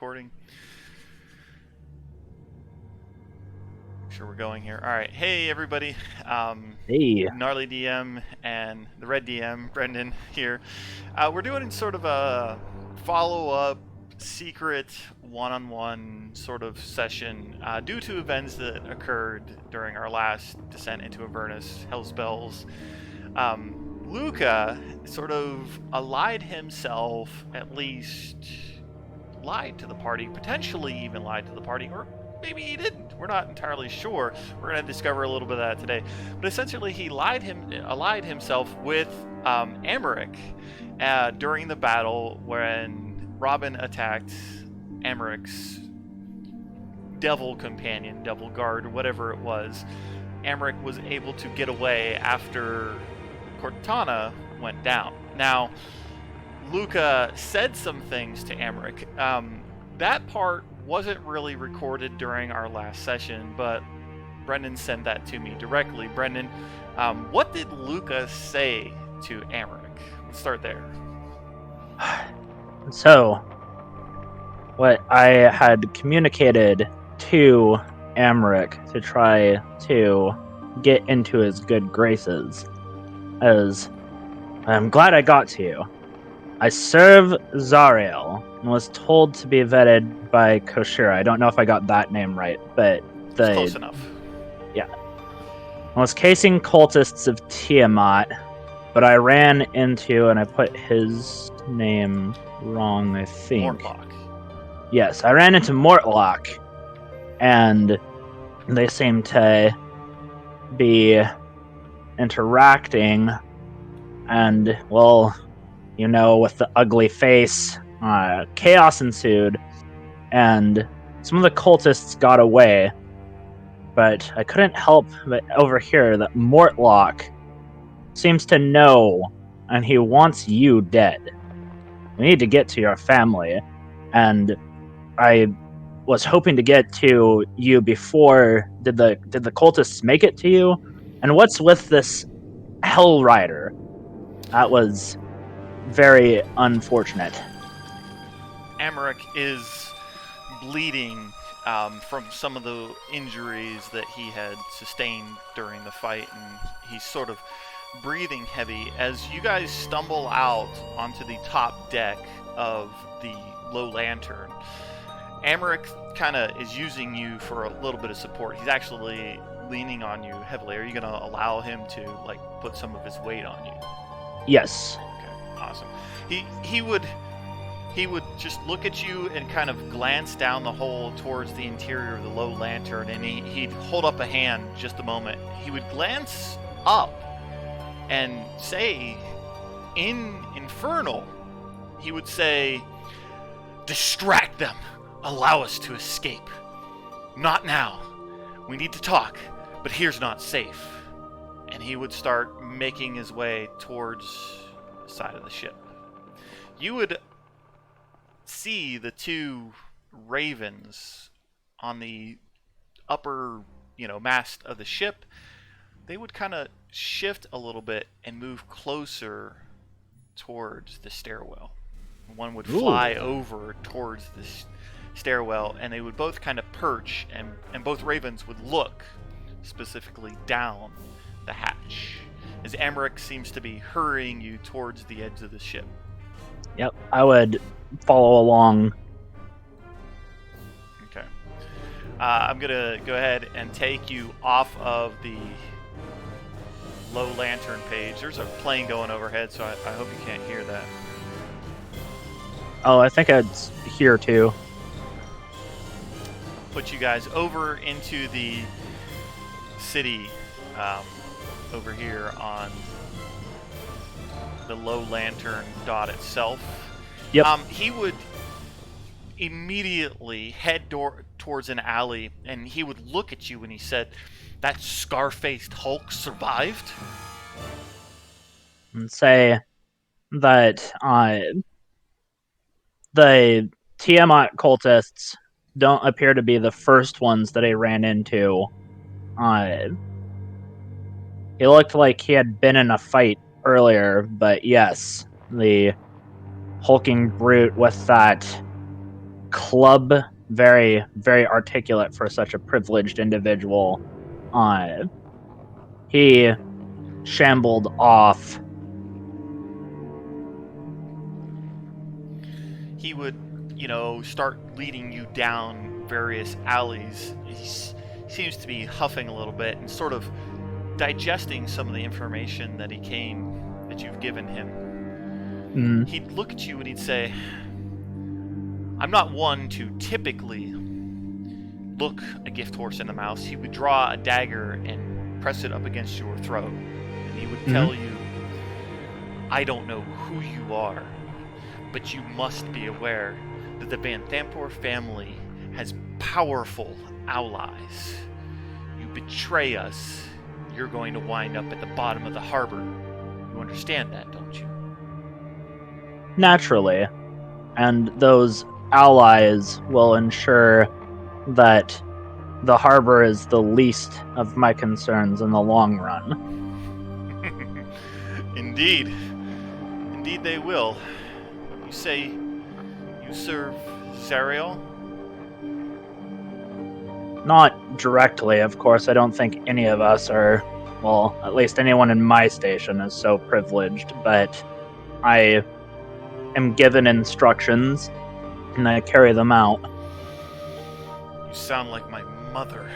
Recording. Make sure we're going here. All right. Hey, everybody. Hey, Gnarly DM and the Red DM, Brendan here. We're doing sort of a follow-up secret one-on-one sort of session due to events that occurred during our last descent into Avernus, Hellspells. Lucca sort of allied himself, at least lied to the party, potentially even lied to the party, or maybe he didn't. We're not entirely sure. We're going to discover a little bit of that today. But essentially, he allied himself with Amaric during the battle when Robin attacked Amaric's devil companion, devil guard, or whatever it was. Amaric was able to get away after Cortana went down. Now, Lucca said some things to Amaric. That part wasn't really recorded during our last session, but Brendan sent that to me directly. Brendan, what did Lucca say to Amaric? Let's start there. so what I had communicated to Amaric to try to get into his good graces is, I'm glad I got to you. I serve Zariel and was told to be vetted by Koshira. I don't know if I got that name right, but It's close enough. I was casing cultists of Tiamat, but I ran into, and I put his name wrong, I think. Mortlock. Yes, I ran into Mortlock, and they seem to be interacting, and, well, you know, with the ugly face, chaos ensued, and some of the cultists got away, but I couldn't help but overhear that Mortlock seems to know, and he wants you dead. We need to get to your family, and I was hoping to get to you before. Did the cultists make it to you? And what's with this Hell Rider? That was very unfortunate. Amaric is bleeding from some of the injuries that he had sustained during the fight, and he's sort of breathing heavy as you guys stumble out onto the top deck of the low lantern. Amaric kind of is using you for a little bit of support. He's actually leaning on you heavily. Are you going to allow him to put some of his weight on you? Yes. Okay, awesome. He would just look at you and kind of glance down the hole towards the interior of the low lantern, and he'd hold up a hand just a moment. He would glance up and say, in Infernal, he would say, "Distract them. Allow us to escape. Not now. We need to talk, but here's not safe." And he would start making his way towards the side of the ship. You would see the two ravens on the upper, mast of the ship. They would kind of shift a little bit and move closer towards the stairwell. One would fly over towards the stairwell, and they would both kind of perch, and both ravens would look specifically down the hatch as Amaric seems to be hurrying you towards the edge of the ship. Yep, I would follow along. Okay. I'm going to go ahead and take you off of the low lantern page. There's a plane going overhead, so I hope you can't hear that. Oh, I think it's here too. Put you guys over into the city over here on the low lantern dot itself. Yep. He would immediately head towards an alley, and he would look at you when he said, "That scar-faced Hulk survived?" And say that the Tiamat cultists don't appear to be the first ones that I ran into. He looked like he had been in a fight earlier, but yes, the hulking brute with that club, very, very articulate for such a privileged individual. He shambled off. He would, start leading you down various alleys. Seems to be huffing a little bit and sort of digesting some of the information that you've given him. He'd look at you and he'd say, I'm not one to typically look a gift horse in the mouth. He would draw a dagger and press it up against your throat. And he would tell you, I don't know who you are, but you must be aware that the Van Thampor family has powerful allies. You betray us, you're going to wind up at the bottom of the harbor. You understand that, don't you? Naturally. And those allies will ensure that the harbor is the least of my concerns in the long run. Indeed. Indeed they will. You say you serve Zariel? Not directly, of course. I don't think any of us are, well, at least anyone in my station is so privileged, but I am given instructions and I carry them out. You sound like my mother.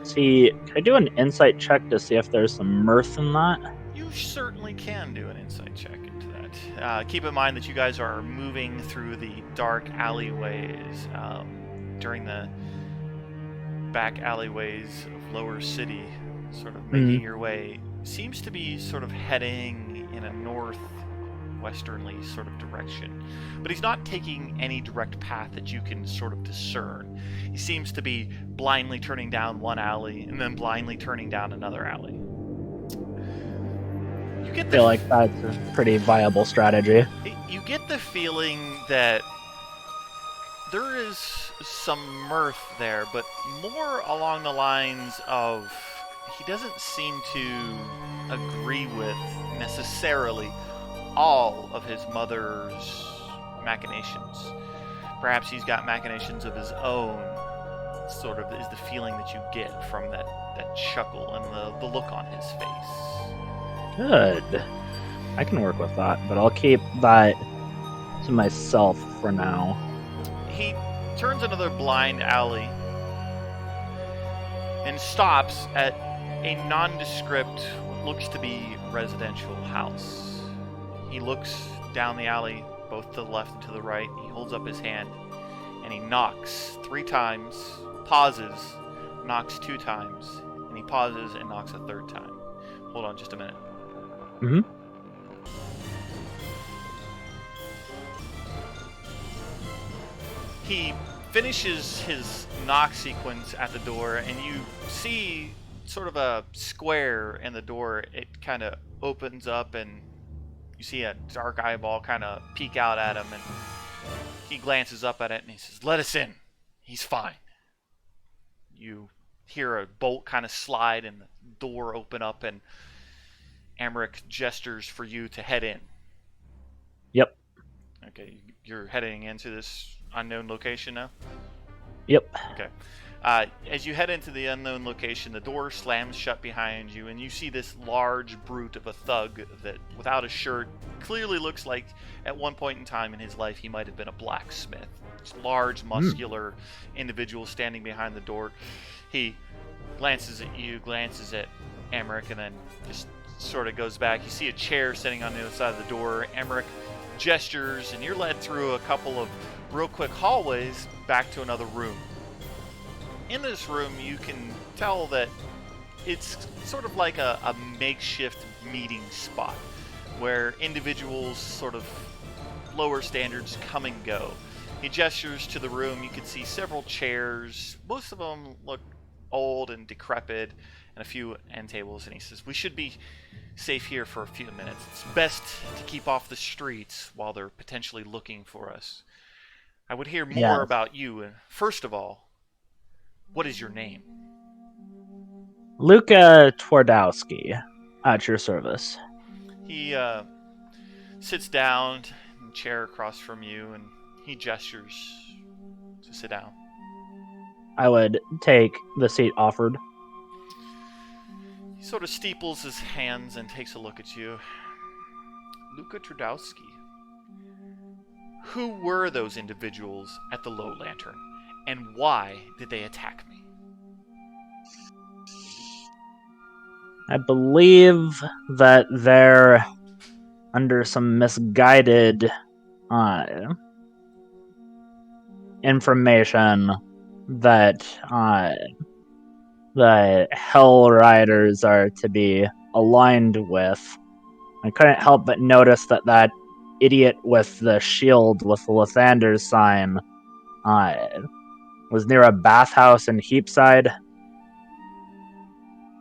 See, can I do an insight check to see if there's some mirth in that? You certainly can do an insight check into that. Keep in mind that you guys are moving through the dark alleyways during the back alleyways of Lower City, sort of making your way. Seems to be sort of heading in a northwesternly sort of direction. But he's not taking any direct path that you can sort of discern. He seems to be blindly turning down one alley and then blindly turning down another alley. I feel like that's a pretty viable strategy. You get the feeling that there is some mirth there, but more along the lines of he doesn't seem to agree with necessarily all of his mother's machinations. Perhaps he's got machinations of his own, sort of is the feeling that you get from that chuckle and the look on his face. Good. I can work with that, but I'll keep that to myself for now. He turns another blind alley and stops at a nondescript, what looks to be residential house. He looks down the alley, both to the left and to the right. He holds up his hand and he knocks 3 times, pauses, knocks 2 times, and he pauses and knocks a 3rd time. Hold on just a minute. He finishes his knock sequence at the door, and you see sort of a square in the door. It kind of opens up, and you see a dark eyeball kind of peek out at him, and he glances up at it, and he says, "Let us in. He's fine." You hear a bolt kind of slide, and the door open up, and Amric gestures for you to head in. Yep. Okay, you're heading into this unknown location now? Yep. Okay. As you head into the unknown location, the door slams shut behind you, and you see this large brute of a thug that, without a shirt, clearly looks like at one point in time in his life he might have been a blacksmith. This large, muscular individual standing behind the door. He glances at you, glances at Amric, and then just sort of goes back. You see a chair sitting on the other side of the door. Amric gestures, and you're led through a couple of real quick hallways back to another room. In this room, you can tell that it's sort of like a makeshift meeting spot where individuals sort of lower standards come and go. He gestures to the room. You can see several chairs. Most of them look old and decrepit, and a few end tables, and he says, "We should be safe here for a few minutes. It's best to keep off the streets while they're potentially looking for us. I would hear more about you. And first of all, what is your name?" Lucca Twardowski, at your service. He sits down, chair across from you, and he gestures to sit down. I would take the seat offered. He sort of steeples his hands and takes a look at you. Lucca Trudowski. Who were those individuals at the Low Lantern, and why did they attack me? I believe that they're under some misguided information that the Hell Riders are to be aligned with. I couldn't help but notice that idiot with the shield with the Lathander's sign was near a bathhouse in Heapside.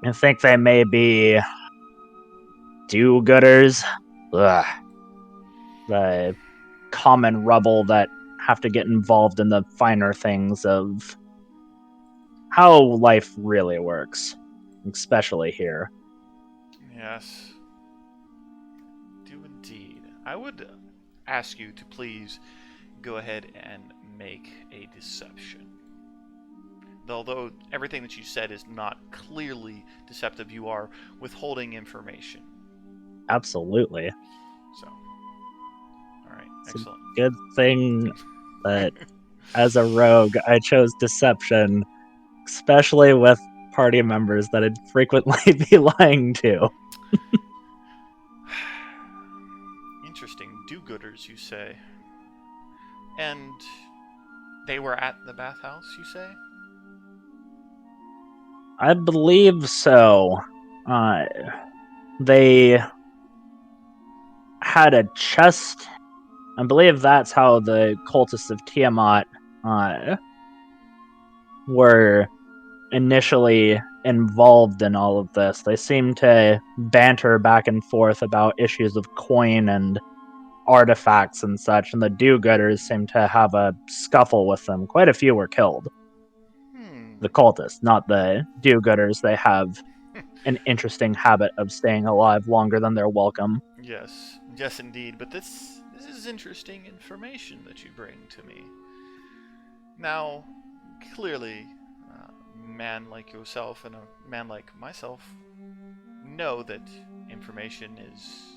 I think they may be do-gooders. Ugh. The common rubble that have to get involved in the finer things of how life really works, especially here. Yes. Do indeed. I would ask you to please go ahead and make a deception. Although everything that you said is not clearly deceptive, you are withholding information. Absolutely. So, all right, It's excellent. a good thing that as a rogue, I chose deception, especially with party members that I'd frequently be lying to. Interesting. Do-gooders, you say. And they were at the bathhouse, you say? I believe so. They had a chest. I believe that's how the cultists of Tiamat were initially involved in all of this. They seem to banter back and forth about issues of coin and artifacts and such, and the do-gooders seem to have a scuffle with them. Quite a few were killed. The cultists, not the do-gooders. They have an interesting habit of staying alive longer than they're welcome. Yes, yes, indeed. But this is interesting information that you bring to me. Now, clearly, a man like yourself and a man like myself know that information is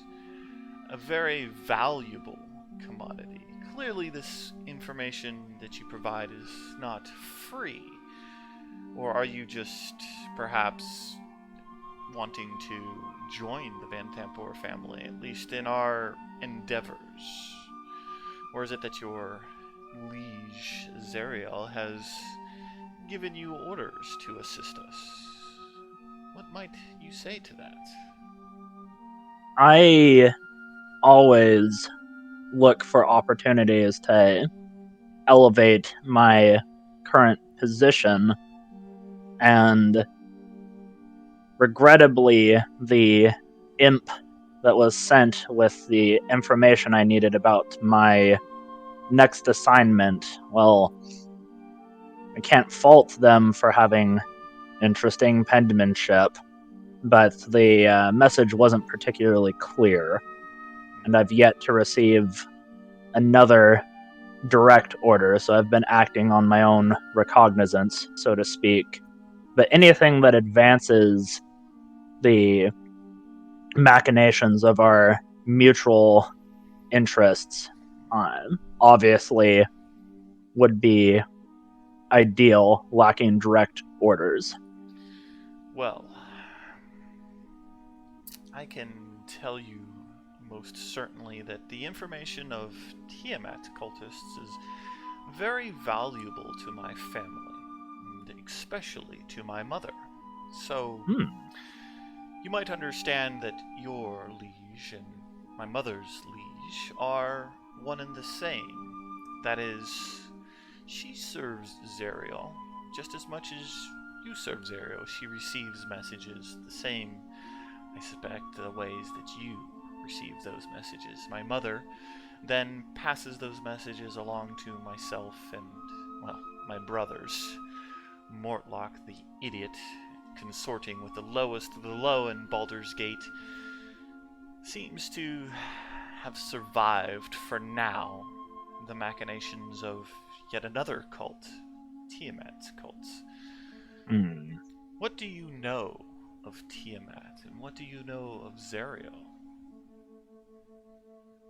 a very valuable commodity. Clearly, this information that you provide is not free. Or are you just perhaps wanting to join the Van Tampor family, at least in our endeavors? Or is it that your liege Zariel has given you orders to assist us? What might you say to that? I always look for opportunities to elevate my current position, and regrettably, the imp that was sent with the information I needed about my next assignment, well, I can't fault them for having interesting penmanship, but the message wasn't particularly clear, and I've yet to receive another direct order, so I've been acting on my own recognizance, so to speak. But anything that advances the machinations of our mutual interests obviously would be ideal, lacking direct orders. Well, I can tell you most certainly that the information of Tiamat cultists is very valuable to my family, and especially to my mother. So, you might understand that your liege and my mother's liege are one and the same. That is, she serves Zariel just as much as you serve Zariel. She receives messages the same, I suspect, the ways that you receive those messages. My mother then passes those messages along to myself and, well, my brothers. Mortlock, the idiot, consorting with the lowest of the low in Baldur's Gate, seems to have survived for now the machinations of yet another cult, Tiamat's cults. Hmm. What do you know of Tiamat, and what do you know of Zariel?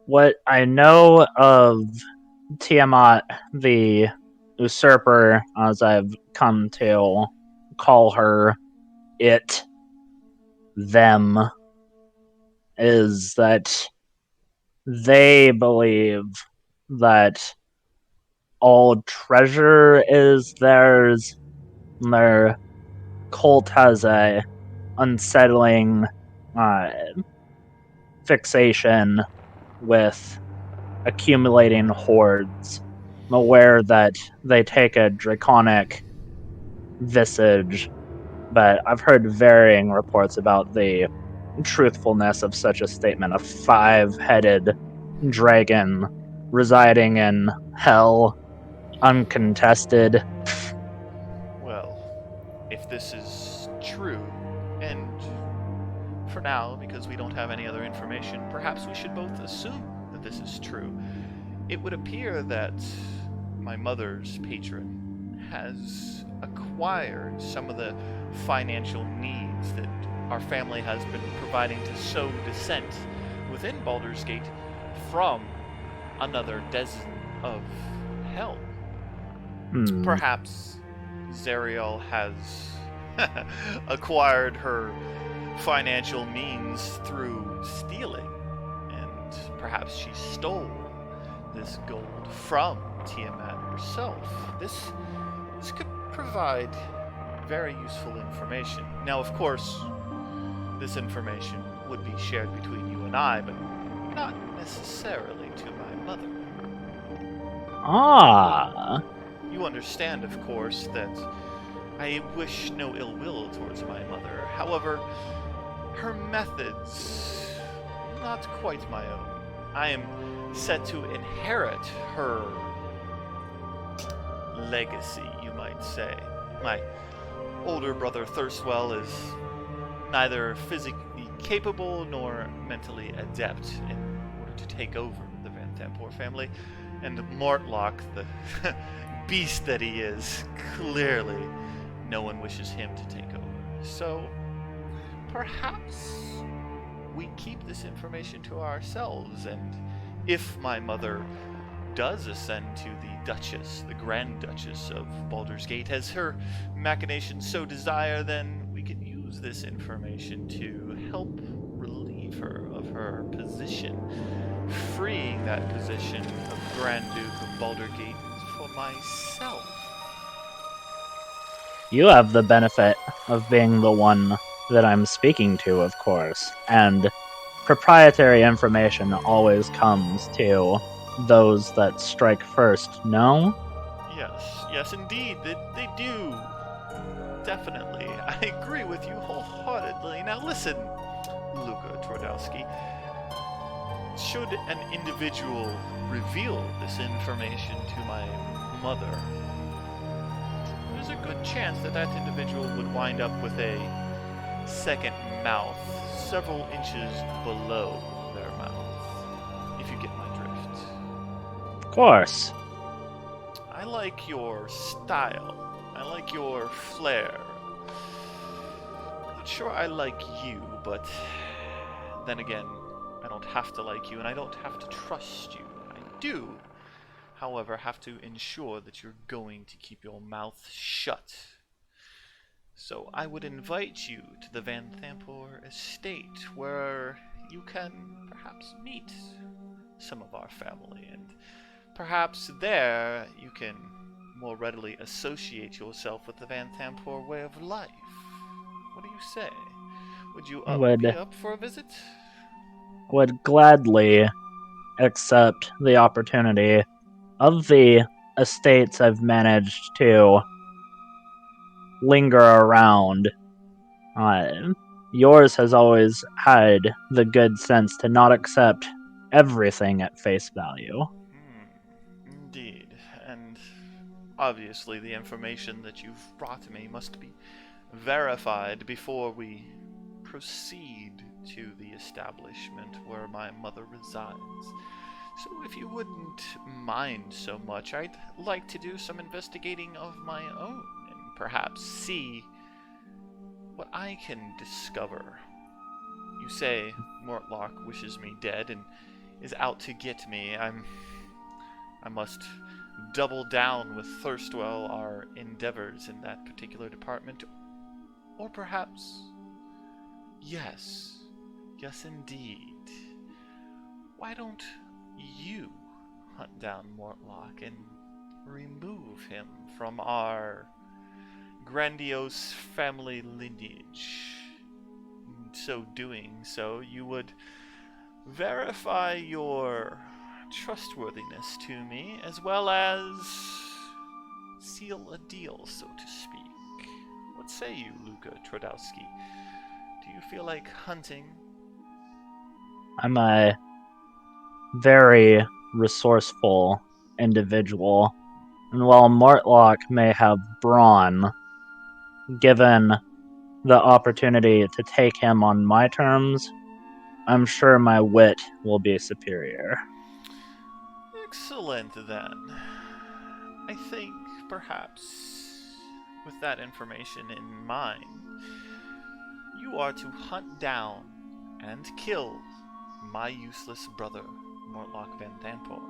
What I know of Tiamat, the usurper, as I've come to call her, it, them, is that they believe that all treasure is theirs. Their cult has a unsettling uh, fixation with accumulating hoards. I'm aware that they take a draconic visage, but I've heard varying reports about the truthfulness of such a statement. A five-headed dragon residing in hell, uncontested. Well, if this is true, and for now, because we don't have any other information, perhaps we should both assume that this is true. It would appear that my mother's patron has acquired some of the financial needs that our family has been providing to sow dissent within Baldur's Gate from another desen of hell. Hmm. Perhaps Zariel has acquired her financial means through stealing, and perhaps she stole this gold from Tiamat herself. This could provide very useful information. Now, of course, this information would be shared between you and I, but not necessarily to my mother. Ah. You understand, of course, that I wish no ill will towards my mother. However, her methods, not quite my own. I am set to inherit her legacy, you might say. My older brother Thirstwell is neither physically capable nor mentally adept in order to take over the Van Thampor family, and Mortlock, the beast that he is, clearly no one wishes him to take over. So, perhaps we keep this information to ourselves, and if my mother does ascend to the Duchess, the Grand Duchess of Baldur's Gate, as her machinations so desire, then we can use this information to help relieve her of her position, freeing that position of Grand Duke of Baldur Gate for myself. You have the benefit of being the one that I'm speaking to, of course, and proprietary information always comes to those that strike first, no? Yes, indeed, they do. Definitely. I agree with you wholeheartedly. Now listen, Lucca Twardowski. Should an individual reveal this information to my mother, there's a good chance that that individual would wind up with a second mouth several inches below their mouth, if you get my drift. Of course. I like your style. I like your flair. Not sure I like you, but then again, I don't have to like you, and I don't have to trust you. I do, however, have to ensure that you're going to keep your mouth shut. So I would invite you to the Van Thampor estate, where you can perhaps meet some of our family, and perhaps there you can more readily associate yourself with the Van Thampor way of life. What do you say? Would you be Would up for a visit? would gladly accept the opportunity of the estates I've managed to linger around. Uh, Yours has always had the good sense to not accept everything at face value. Indeed. And obviously the information that you've brought me must be verified before we proceed to the establishment where my mother resides. So if you wouldn't mind so much, I'd like to do some investigating of my own and perhaps see what I can discover. You say Mortlock wishes me dead and is out to get me. I must double down with Thirstwell our endeavors in that particular department. Or perhaps, yes indeed. Why don't you hunt down Mortlock and remove him from our grandiose family lineage? So doing so, you would verify your trustworthiness to me, as well as seal a deal, so to speak. What say you, Lucca Trodowski? Do you feel like hunting? I'm a very resourceful individual, and while Mortlock may have brawn, given the opportunity to take him on my terms, I'm sure my wit will be superior. Excellent, then. I think, perhaps, with that information in mind, you are to hunt down and kill my useless brother, Mortlock Van Thampor.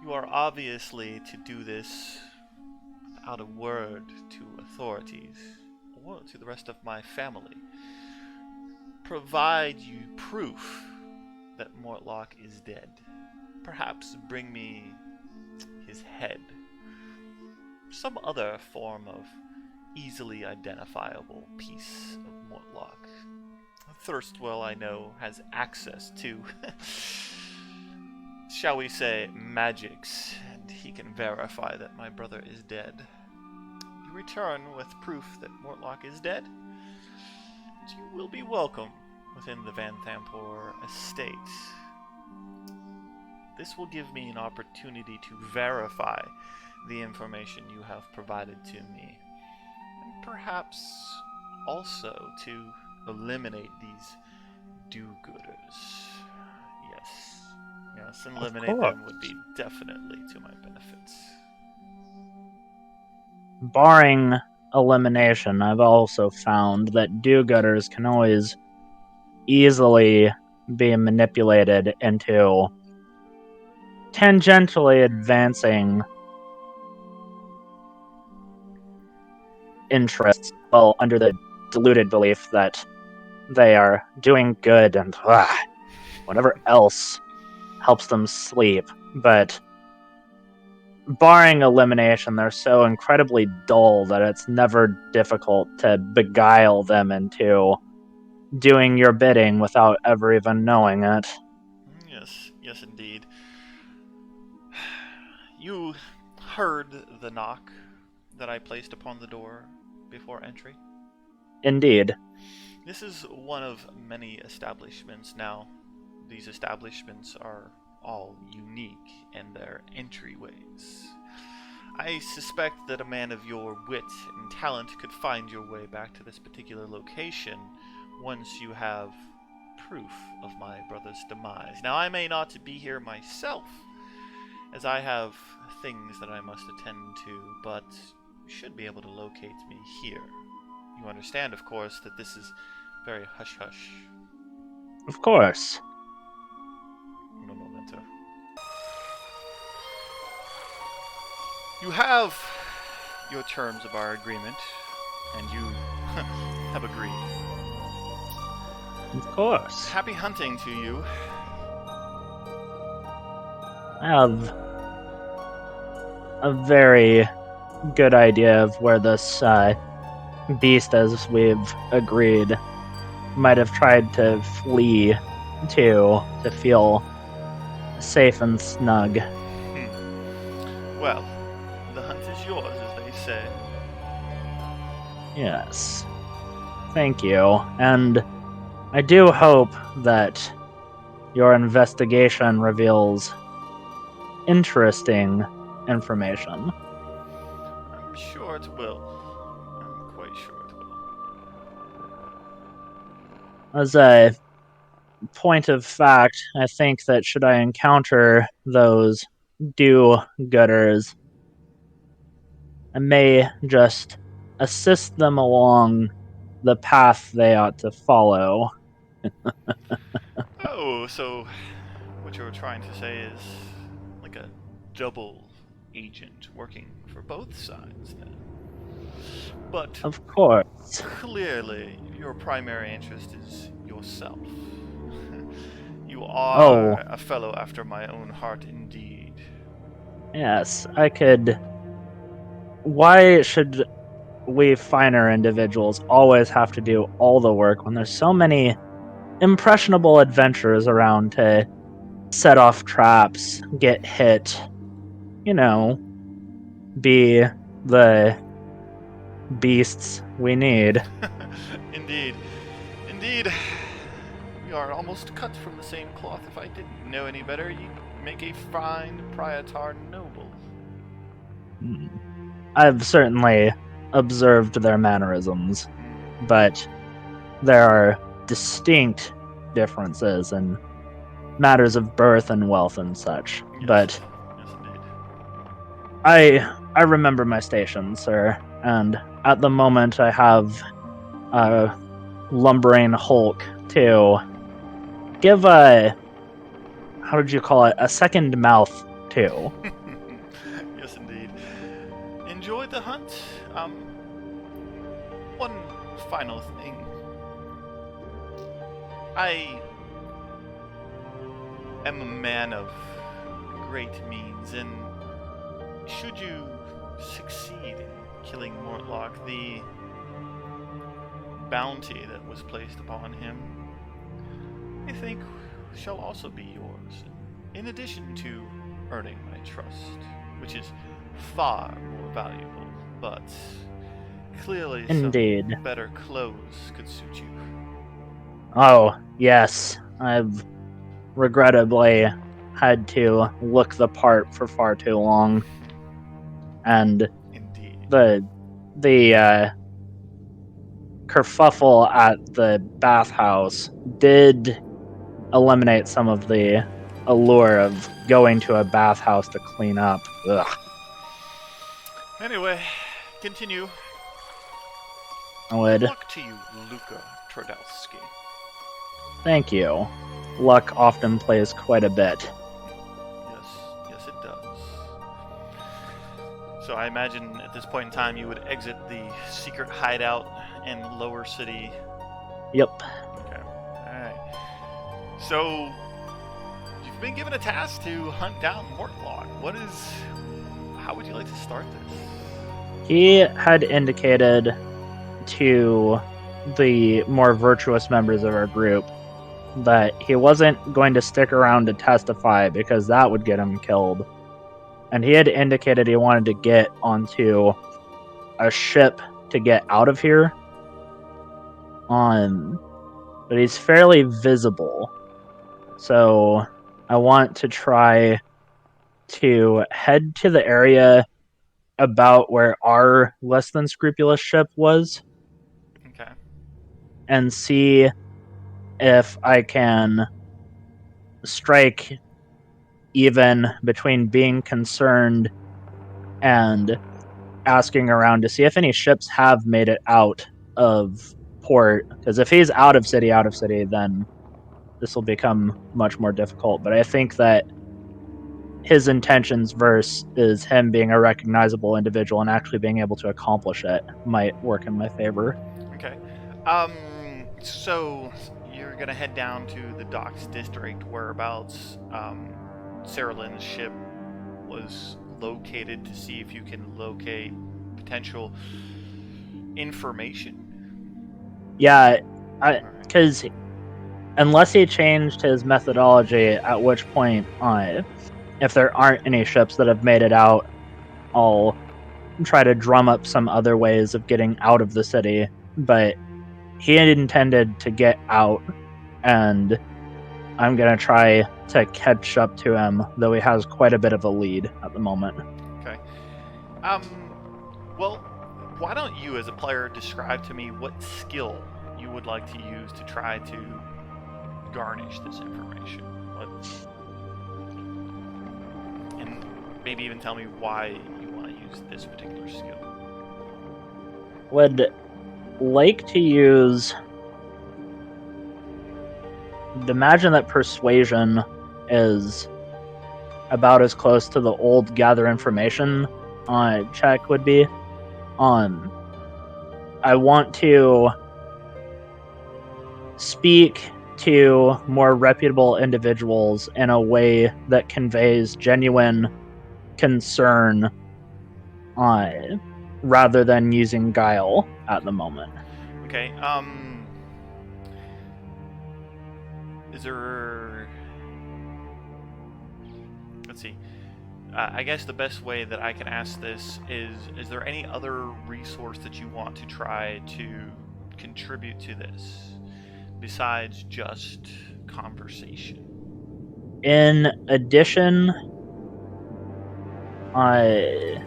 You are obviously to do this without a word to authorities or to the rest of my family. Provide you proof that Mortlock is dead. Perhaps bring me his head. Some other form of easily identifiable piece of Mortlock. Thirstwell, I know, has access to, shall we say, magics, and he can verify that my brother is dead. You return with proof that Mortlock is dead, and you will be welcome within the Van Thampor estate. This will give me an opportunity to verify the information you have provided to me, and perhaps also to eliminate these do-gooders. Yes, eliminate them would be definitely to my benefits. Barring elimination, I've also found that do-gooders can always easily be manipulated into tangentially advancing interests, well, under the deluded belief that they are doing good and whatever else helps them sleep. But barring elimination, they're so incredibly dull that it's never difficult to beguile them into doing your bidding without ever even knowing it. Yes, indeed. You heard the knock that I placed upon the door before entry? Indeed. This is one of many establishments. Now, these establishments are all unique in their entryways. I suspect that a man of your wit and talent could find your way back to this particular location once you have proof of my brother's demise. Now, I may not be here myself, as I have things that I must attend to, but you should be able to locate me here. You understand, of course, that this is very hush-hush. Of course. Un momento. You have your terms of our agreement, and you have agreed. Of course. Happy hunting to you. I have a very good idea of where this beast, as we've agreed, might have tried to flee to feel safe and snug. Well, the hunt is yours, as they say. Yes. Thank you. And I do hope that your investigation reveals interesting information. I'm sure it will. I'm quite sure it will. As I point of fact, I think that should I encounter those do-gooders, I may just assist them along the path they ought to follow. Oh, so what you're trying to say is like a double agent working for both sides then. But Of course. clearly, your primary interest is yourself. You Oh, are a fellow after my own heart indeed. yes, I could. Why should we finer individuals always have to do all the work when there's so many impressionable adventurers around to set off traps, get hit, you know, be the beasts we need? Indeed. Indeed. We are almost cut from the same cloth. If I didn't know any better, you'd make a fine Pryatar noble. I've certainly observed their mannerisms, but there are distinct differences in matters of birth and wealth and such. Yes. But Yes, indeed. I remember my station, sir, and at the moment I have a lumbering hulk to give a, how did you call it, a second mouth to. Yes, indeed. Enjoy the hunt. One final thing. I am a man of great means, and should you succeed in killing Mortlock, the bounty that was placed upon him, I think, shall also be yours, in addition to earning my trust, which is far more valuable, but clearly Indeed. some better clothes could suit you. Oh, yes. I've regrettably had to look the part for far too long. And Indeed. the kerfuffle at the bathhouse did eliminate some of the allure of going to a bathhouse to clean up. Ugh. Anyway, continue. I would. Good luck to you, Lucca Trodowski. Thank you. Luck often plays quite a bit. Yes, it does. So I imagine at this point in time you would exit the secret hideout in Lower City. Yep. Okay. Alright. So you've been given a task to hunt down Mortlock. How would you like to start this? He had indicated to the more virtuous members of our group that he wasn't going to stick around to testify because that would get him killed. And he had indicated he wanted to get onto a ship to get out of here. But he's fairly visible. So I want to try to head to the area about where our less than scrupulous ship was. Okay. And see if I can strike even between being concerned and asking around to see if any ships have made it out of port. Because if he's out of city, then this will become much more difficult. But I think that his intentions versus him being a recognizable individual and actually being able to accomplish it might work in my favor. Okay. So you're gonna head down to the docks district whereabouts Sarah Lynn's ship was located to see if you can locate potential information. Yeah, because unless he changed his methodology, at which point, if there aren't any ships that have made it out, I'll try to drum up some other ways of getting out of the city. But he had intended to get out, and I'm going to try to catch up to him, though he has quite a bit of a lead at the moment. Okay. Well, why don't you as a player describe to me what skill you would like to use to try to garnish this information? And maybe even tell me why you want to use this particular skill. Would like to use. Imagine that persuasion is about as close to the old gather information check would be. I want to speak to more reputable individuals in a way that conveys genuine concern rather than using guile at the moment. Okay, is there... Let's see. I guess the best way that I can ask this is there any other resource that you want to try to contribute to this besides just conversation? In addition, I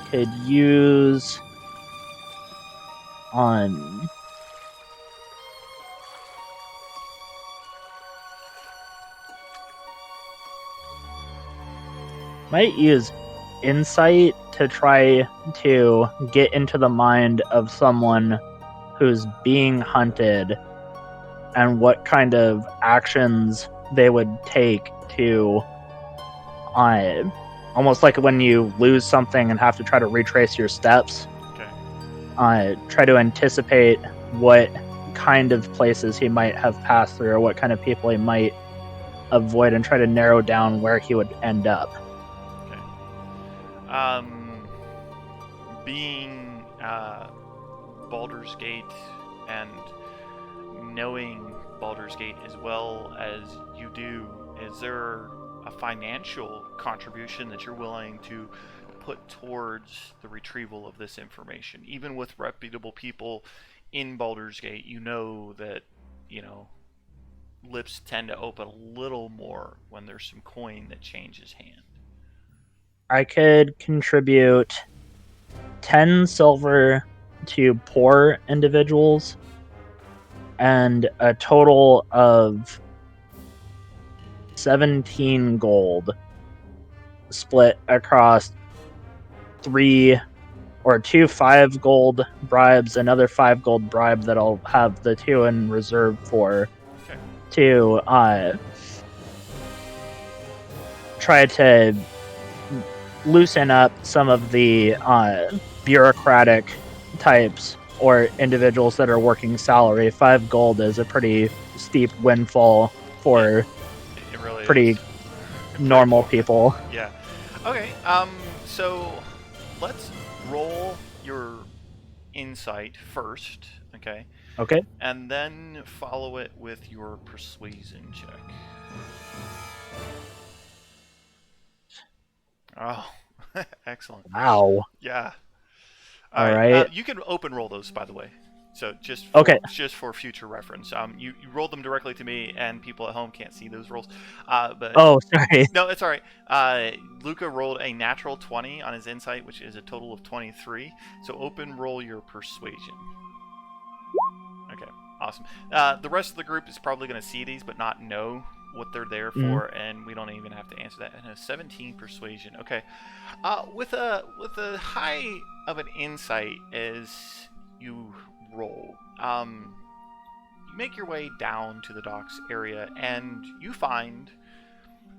could use might use insight to try to get into the mind of someone who's being hunted and what kind of actions they would take to almost like when you lose something and have to try to retrace your steps. Okay. Try to anticipate what kind of places he might have passed through or what kind of people he might avoid and try to narrow down where he would end up. Being Baldur's Gate and knowing Baldur's Gate as well as you do, is there a financial contribution that you're willing to put towards the retrieval of this information? Even with reputable people in Baldur's Gate, you know that, lips tend to open a little more when there's some coin that changes hand. I could contribute 10 silver to poor individuals and a total of 17 gold split across 2 5 gold bribes, another 5 gold bribe that I'll have the 2 in reserve for, okay, to try to loosen up some of the bureaucratic types or individuals that are working salary. 5 gold is a pretty steep windfall for it really pretty is. normal people. Yeah. Okay. So let's roll your insight first. Okay. Okay. And then follow it with your persuasion check. Oh, excellent. Wow. Yeah. All right. right. You can open roll those, by the way. So Okay. just for future reference. You rolled them directly to me, and people at home can't see those rolls. But Oh, sorry. no, it's all right. Lucca rolled a natural 20 on his insight, which is a total of 23. So open roll your persuasion. Okay, awesome. The rest of the group is probably going to see these, but not know what they're there for, and we don't even have to answer that. And a 17 persuasion. Okay, with a high of an insight as you roll, you make your way down to the docks area, and you find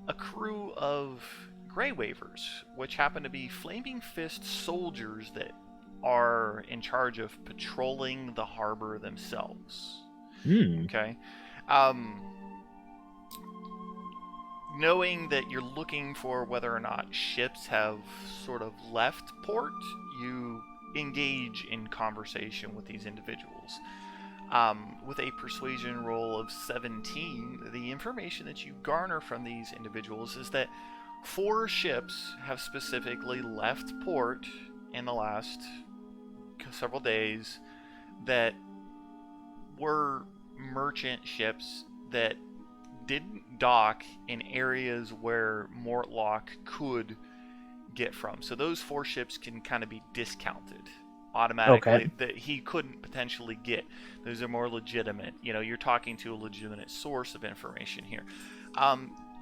a crew of Grey Wavers, which happen to be Flaming Fist soldiers that are in charge of patrolling the harbor themselves. Okay. Knowing that you're looking for whether or not ships have sort of left port, you engage in conversation with these individuals. With a persuasion roll of 17, the information that you garner from these individuals is that 4 ships have specifically left port in the last several days that were merchant ships that didn't dock in areas where Mortlock could get from. So those 4 ships can kind of be discounted. automatically that he couldn't potentially get. Those are more legitimate. You're talking to a legitimate source of information here.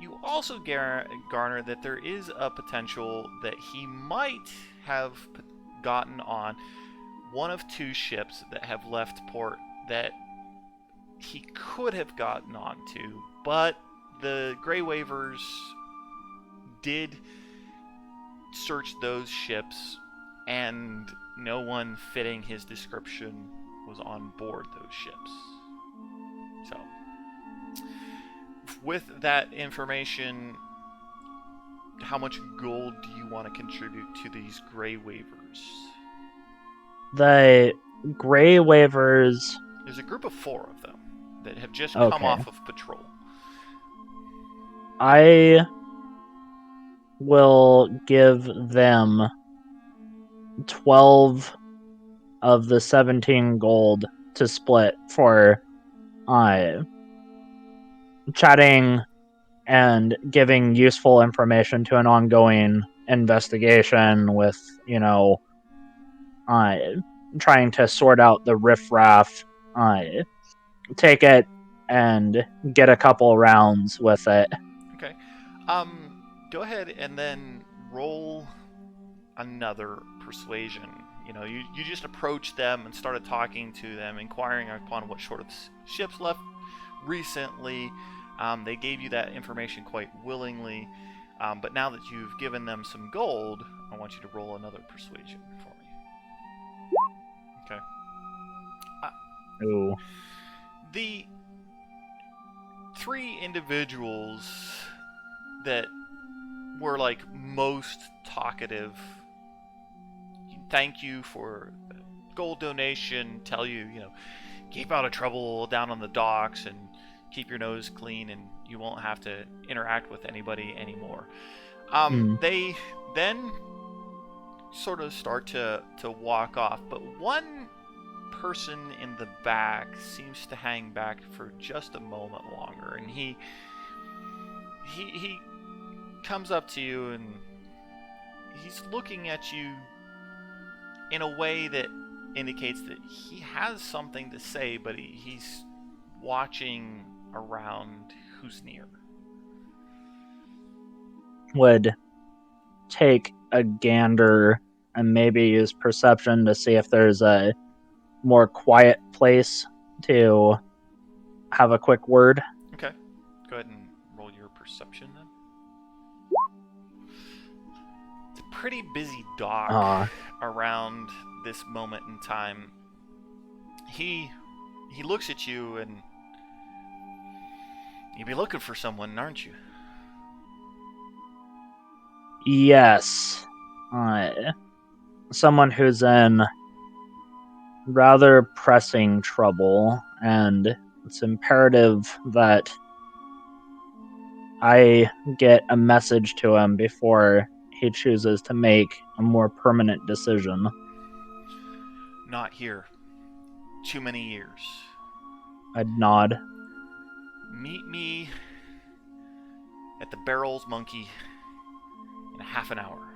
You also garner that there is a potential that he might have gotten on one of two ships that have left port that he could have gotten onto, but the Grey Waivers did search those ships, and no one fitting his description was on board those ships. So, with that information, how much gold do you want to contribute to these Grey Waivers? The Grey Waivers... There's a group of 4 of them that have just come off of patrol. I will give them 12 of the 17 gold to split for chatting and giving useful information to an ongoing investigation with, trying to sort out the riffraff. Take it and get a couple rounds with it. Okay. Go ahead and then roll another persuasion. You just approached them and started talking to them, inquiring upon what sort of ships left recently. They gave you that information quite willingly, but now that you've given them some gold, I want you to roll another persuasion for me. Okay. Ooh. The 3 individuals that were most talkative thank you for gold donation, tell you, keep out of trouble down on the docks and keep your nose clean and you won't have to interact with anybody anymore. They then sort of start to walk off, but one person in the back seems to hang back for just a moment longer, and he comes up to you and he's looking at you in a way that indicates that he has something to say, but he's watching around who's near. Would take a gander and maybe use perception to see if there's a more quiet place to have a quick word. Okay. Go ahead and roll your perception then. It's a pretty busy dock around this moment in time. He looks at you and you'd be looking for someone, aren't you? Yes. Someone who's in rather pressing trouble, and it's imperative that I get a message to him before he chooses to make a more permanent decision. Not here. Too many years. I'd nod. Meet me at the Barrels Monkey in a half an hour.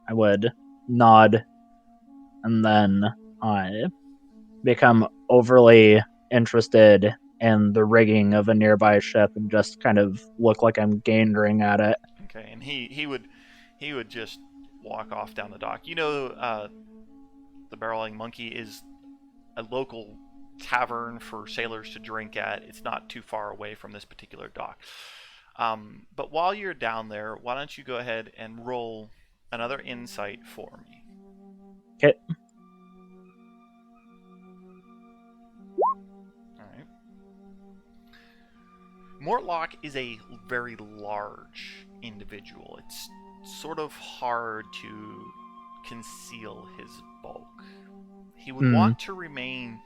I would nod, and then I become overly interested in the rigging of a nearby ship and just kind of look like I'm gazing at it. Okay, and he would just walk off down the dock. The Barreling Monkey is a local tavern for sailors to drink at. It's not too far away from this particular dock. But while you're down there, why don't you go ahead and roll another insight for me? Okay. Alright. Mortlock is a very large individual. It's sort of hard to conceal his bulk. He would want to remain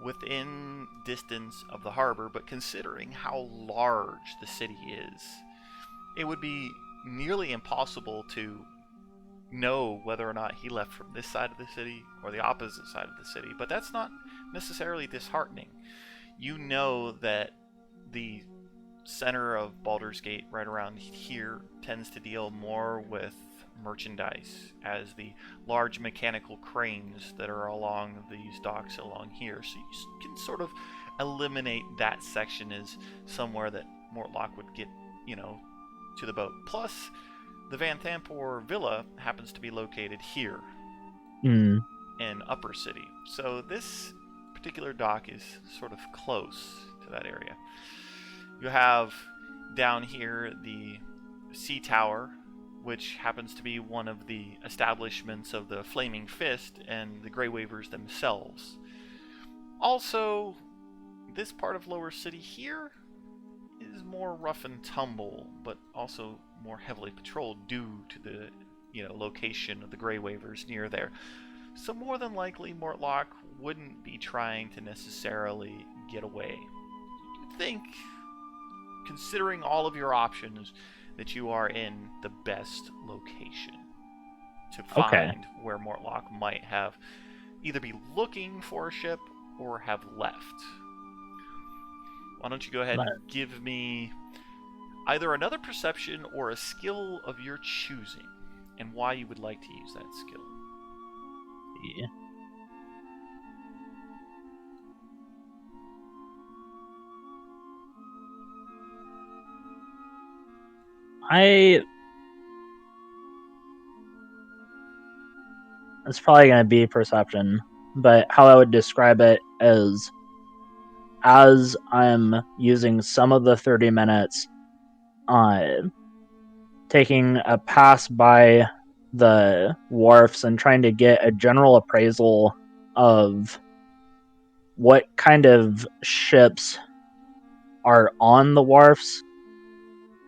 within distance of the harbor, but considering how large the city is, it would be nearly impossible to know whether or not he left from this side of the city or the opposite side of the city. But that's not necessarily disheartening. You know that the center of Baldur's Gate, right around here, tends to deal more with merchandise as the large mechanical cranes that are along these docks along here. So you can sort of eliminate that section as somewhere that Mortlock would get, to the boat. Plus, the Van Thampor Villa happens to be located here Hmm. in Upper City. So this particular dock is sort of close to that area. You have down here the Sea Tower, which happens to be one of the establishments of the Flaming Fist and the Grey Wavers themselves. Also, this part of Lower City here is more rough and tumble, but also more heavily patrolled due to the location of the Grey Wavers near there. So more than likely, Mortlock wouldn't be trying to necessarily get away. You'd think, considering all of your options, that you are in the best location to Okay. find where Mortlock might have either be looking for a ship or have left. Why don't you go ahead and give me either another perception or a skill of your choosing, and why you would like to use that skill. Yeah. It's probably going to be perception, but how I would describe it is, as I'm using some of the 30 minutes taking a pass by the wharfs and trying to get a general appraisal of what kind of ships are on the wharfs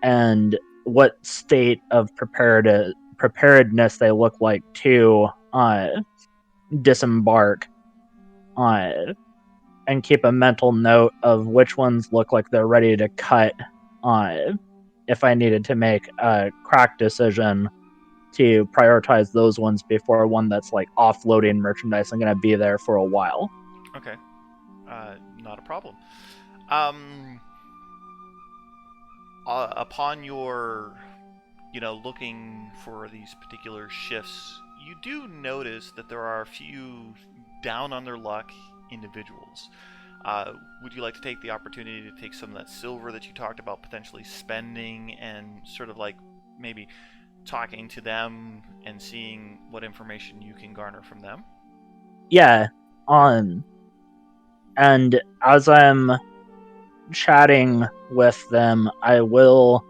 and what state of preparedness they look like to disembark, and keep a mental note of which ones look like they're ready to cut, if I needed to make a crack decision to prioritize those ones before one that's like offloading merchandise and going to be there for a while. Okay. Not a problem. Upon your, looking for these particular shifts, you do notice that there are a few down on their luck individuals. Would you like to take the opportunity to take some of that silver that you talked about potentially spending and sort of like maybe talking to them and seeing what information you can garner from them? Yeah. And as I'm chatting with them, I will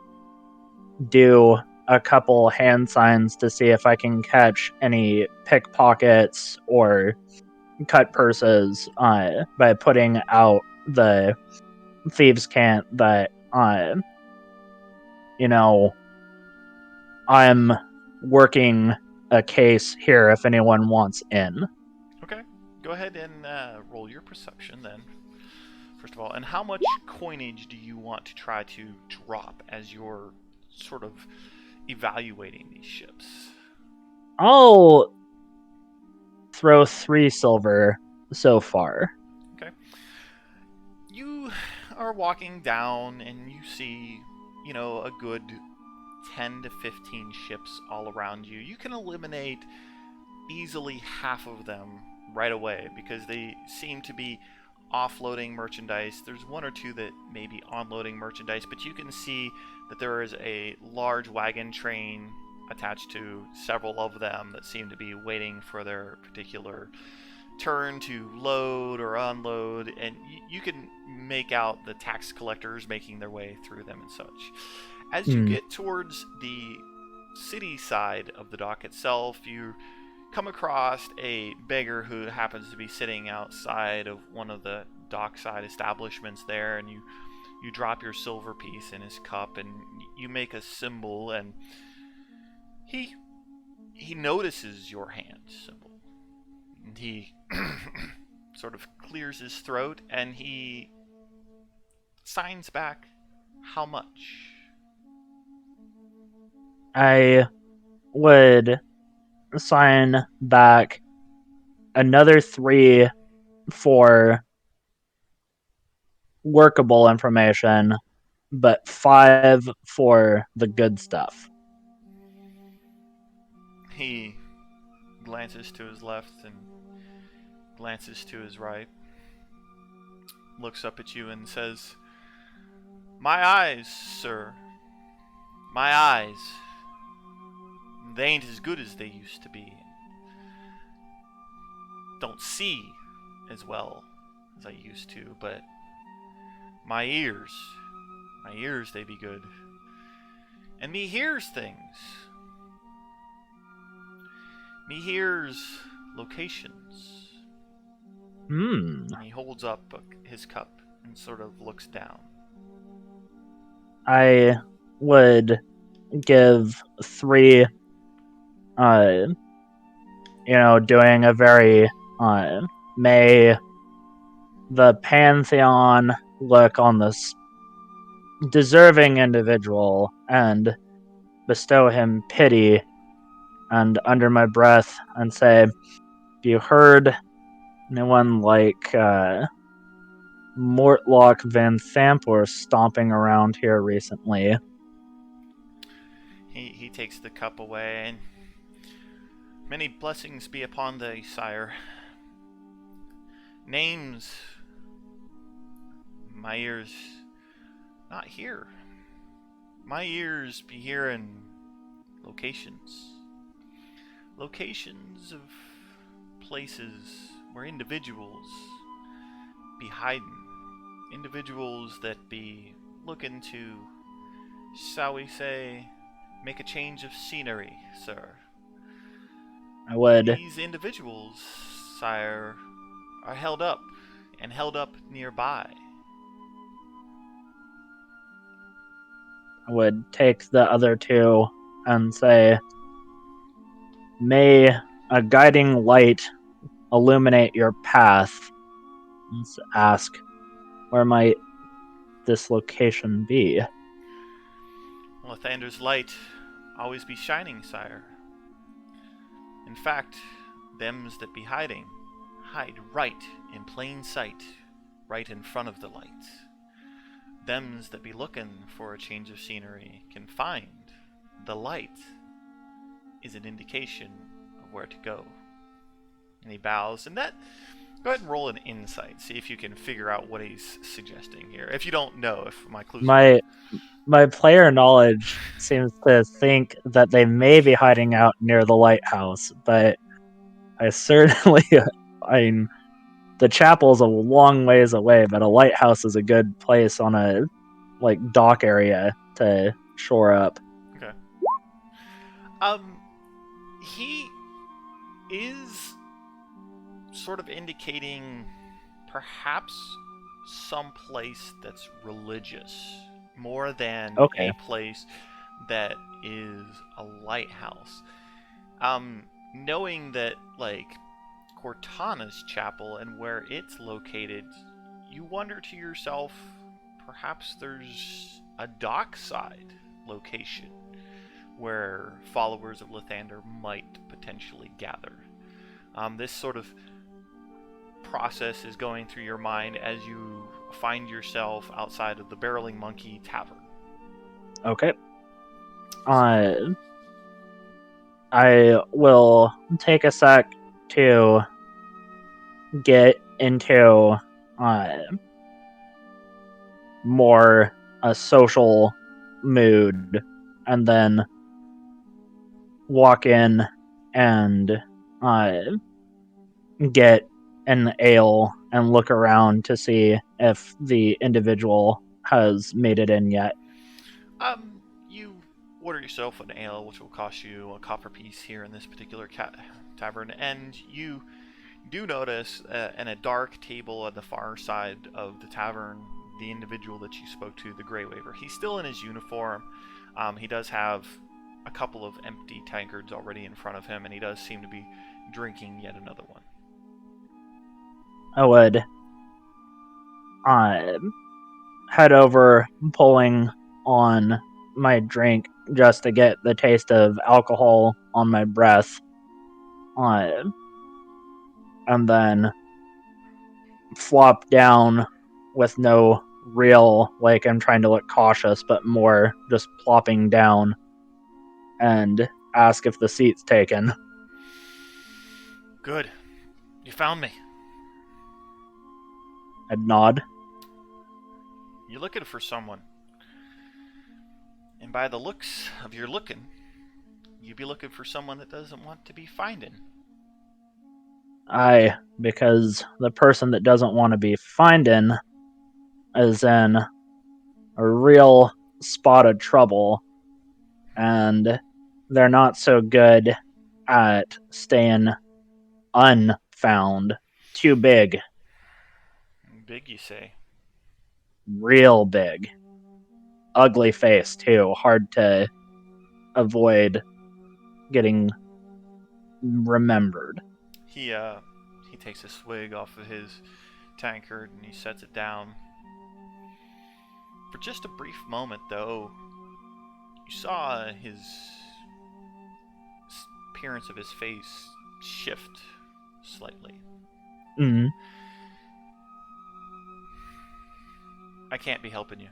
do a couple hand signs to see if I can catch any pickpockets or cut purses by putting out the thieves' cant that I'm working a case here if anyone wants in. Okay. Go ahead and roll your perception then, first of all. And how much coinage do you want to try to drop as you're sort of evaluating these ships? I'll throw 3 silver so far. Okay. You are walking down and you see, a good 10 to 15 ships all around you. You can eliminate easily half of them right away because they seem to be offloading merchandise. There's one or two that may be onloading merchandise, but you can see that there is a large wagon train attached to several of them that seem to be waiting for their particular turn to load or unload, and you can make out the tax collectors making their way through them and such. As you get towards the city side of the dock itself, you come across a beggar who happens to be sitting outside of one of the dockside establishments there, and you drop your silver piece in his cup and you make a symbol, and he notices your hand symbol. And he sort of clears his throat and he signs back how much. I would sign back another 3 for workable information, but 5 for the good stuff. He glances to his left and glances to his right, looks up at you and says, "My eyes, sir. My eyes. They ain't as good as they used to be. Don't see as well as I used to, but my ears, they be good. And me hears things. Me hears locations." Hmm. And he holds up his cup and sort of looks down. I would give 3, doing a very, may the Pantheon look on this deserving individual and bestow him pity, and under my breath and say, "Have you heard anyone like Mortlock Van Thampor stomping around here recently?" He takes the cup away, and many blessings be upon thee, sire. Names, my ears not here. My ears be hearing locations. Locations of places where individuals be hiding. Individuals that be looking to, shall we say, make a change of scenery, sir. I would These individuals, sire, are held up nearby. take the other 2 and say, "May a guiding light illuminate your path," and ask, "Where might this location be?" Lathander's light always be shining, sire. In fact, thems that be hiding hide right in plain sight, right in front of the light. Thems that be looking for a change of scenery can find the light is an indication of where to go." And he bows, and that, go ahead and roll an insight. See if you can figure out what he's suggesting here. If you don't know, if my clues. My player knowledge seems to think that they may be hiding out near the lighthouse, but I certainly, I mean, the chapel's a long ways away, but a lighthouse is a good place on a dock area to shore up. Okay. He is sort of indicating perhaps some place that's religious more than Okay. a place that is a lighthouse. Knowing that Cortana's chapel and where it's located, you wonder to yourself, perhaps there's a dockside location where followers of Lathander might potentially gather. This sort of process is going through your mind as you find yourself outside of the Barreling Monkey Tavern. Okay. I will take a sec to get into more a social mood, and then walk in and get an ale and look around to see if the individual has made it in yet. You order yourself an ale, which will cost you a copper piece here in this particular tavern, and you do notice in a dark table at the far side of the tavern, the individual that you spoke to, the Grey Waver. He's still in his uniform. He does have a couple of empty tankards already in front of him, and he does seem to be drinking yet another one. I would head over, pulling on my drink just to get the taste of alcohol on my breath, and then flop down with no real, I'm trying to look cautious, but more just plopping down. And ask if the seat's taken. Good. You found me. I'd nod. You're looking for someone. And by the looks of your looking, you'd be looking for someone that doesn't want to be finding. Aye, because the person that doesn't want to be finding is in a real spot of trouble, and they're not so good at staying unfound. Too big. Big, you say? Real big. Ugly face, too. Hard to avoid getting remembered. He takes a swig off of his tankard and he sets it down. For just a brief moment, though, you saw his appearance of his face shift slightly. Mm. I can't be helping you.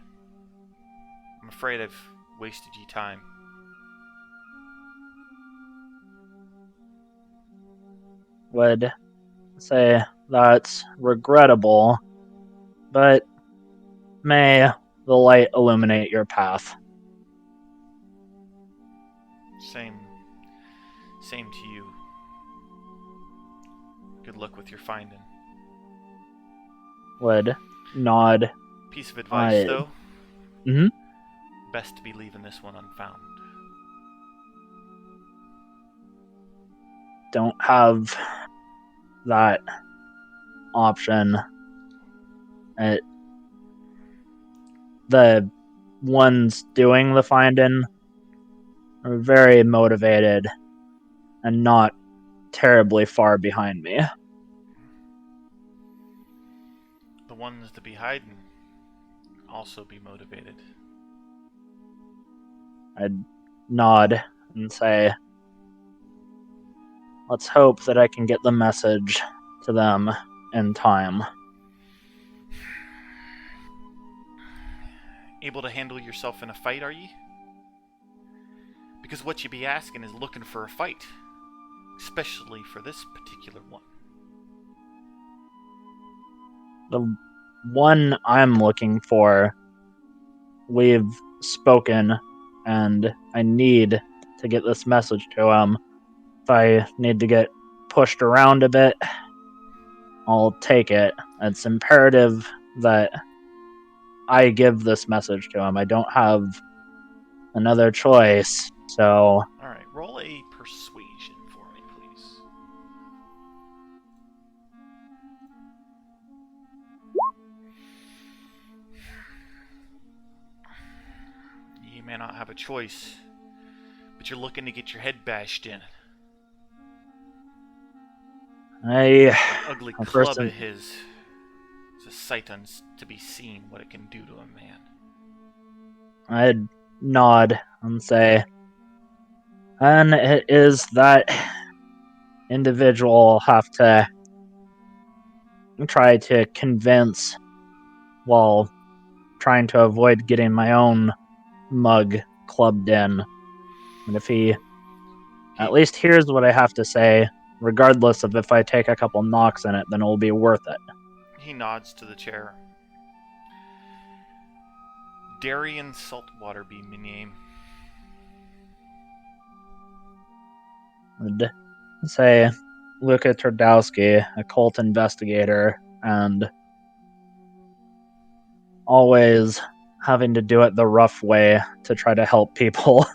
I'm afraid I've wasted your time. Would say that's regrettable, but may the light illuminate your path. Same to you. Good luck with your finding. Would nod. Piece of advice, though. Mhm. Best to be leaving this one unfound. Don't have that option. The ones doing the finding are very motivated and not terribly far behind me. The ones to be hiding also be motivated. I'd nod and say, let's hope that I can get the message to them in time. Able to handle yourself in a fight, are ye? Because what you be asking is looking for a fight. Especially for this particular one. The one I'm looking for, we've spoken, and I need to get this message to him. If I need to get pushed around a bit, I'll take it. It's imperative that I give this message to him. I don't have another choice, so... Alright, roll a persuasion for me, please. You may not have a choice, but you're looking to get your head bashed in. That ugly club of his is a sight to be seen what it can do to a man. I'd nod and say, and it is that individual I'll have to try to convince while trying to avoid getting my own mug clubbed in. And if he at least hears what I have to say, regardless of if I take a couple knocks in it, then it'll be worth it. He nods to the chair. Darian Saltwater be my name. I'd say Lucca Turdowski, a cult investigator, and always having to do it the rough way to try to help people.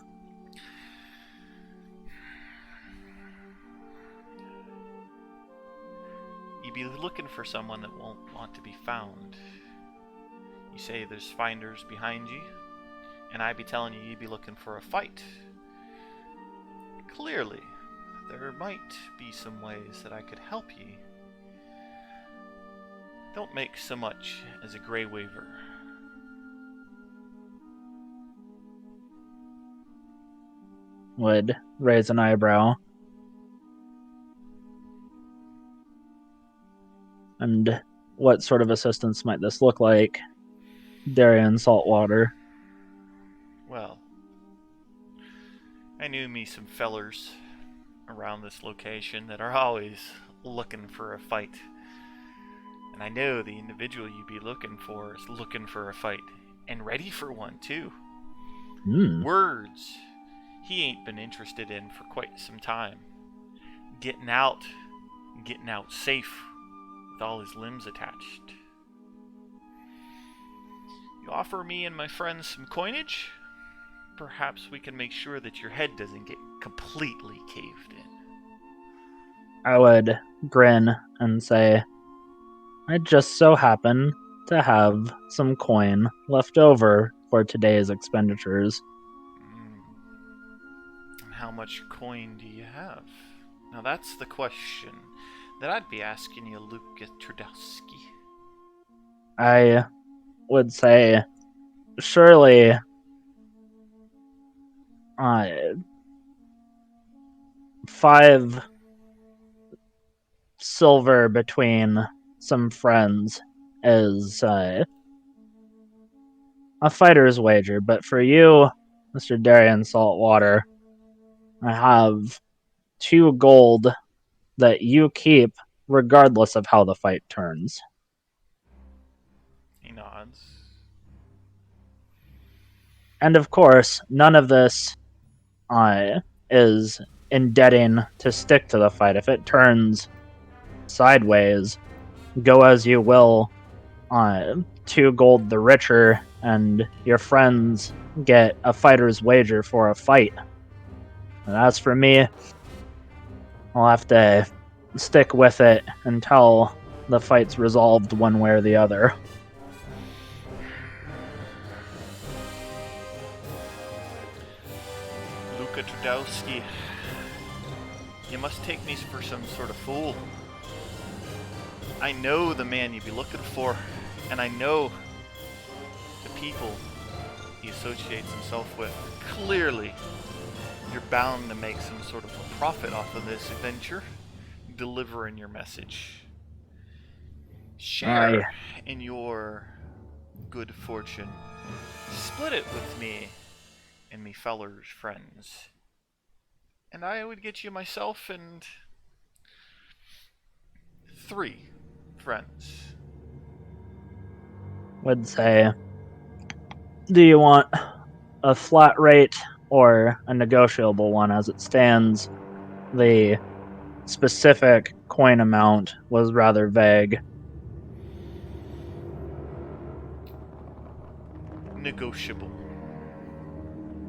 You be looking for someone that won't want to be found. You say there's finders behind you, and I be telling you be looking for a fight. Clearly, there might be some ways that I could help ye. Don't make so much as a grey waver. Would raise an eyebrow. And what sort of assistance might this look like? Darian Saltwater. Well, I knew me some fellers around this location that are always looking for a fight. And I know the individual you'd be looking for is looking for a fight. And ready for one, too. Words he ain't been interested in for quite some time. Getting out safe with all his limbs attached. You offer me and my friends some coinage? Perhaps we can make sure that your head doesn't get completely caved in. I would grin and say, I just so happen to have some coin left over for today's expenditures. And how much coin do you have? Now that's the question that I'd be asking you, Lucca Trudowski. I would say, surely, 5 silver between some friends is a fighter's wager, but for you, Mr. Darian Saltwater, I have 2 gold that you keep regardless of how the fight turns. He nods. And of course, none of this is indebting to stick to the fight. If it turns sideways, go as you will. 2 gold the richer, and your friends get a fighter's wager for a fight. And as for me, I'll have to stick with it until the fight's resolved one way or the other. Lucca Trudowski, you must take me for some sort of fool. I know the man you'd be looking for, and I know the people he associates himself with. Clearly, you're bound to make some sort of a profit off of this adventure, delivering your message. Share in your good fortune. Split it with me and me fellers friends. And I would get you myself and 3 friends. Would say, do you want a flat rate or a negotiable one? As it stands, the specific coin amount was rather vague. Negotiable.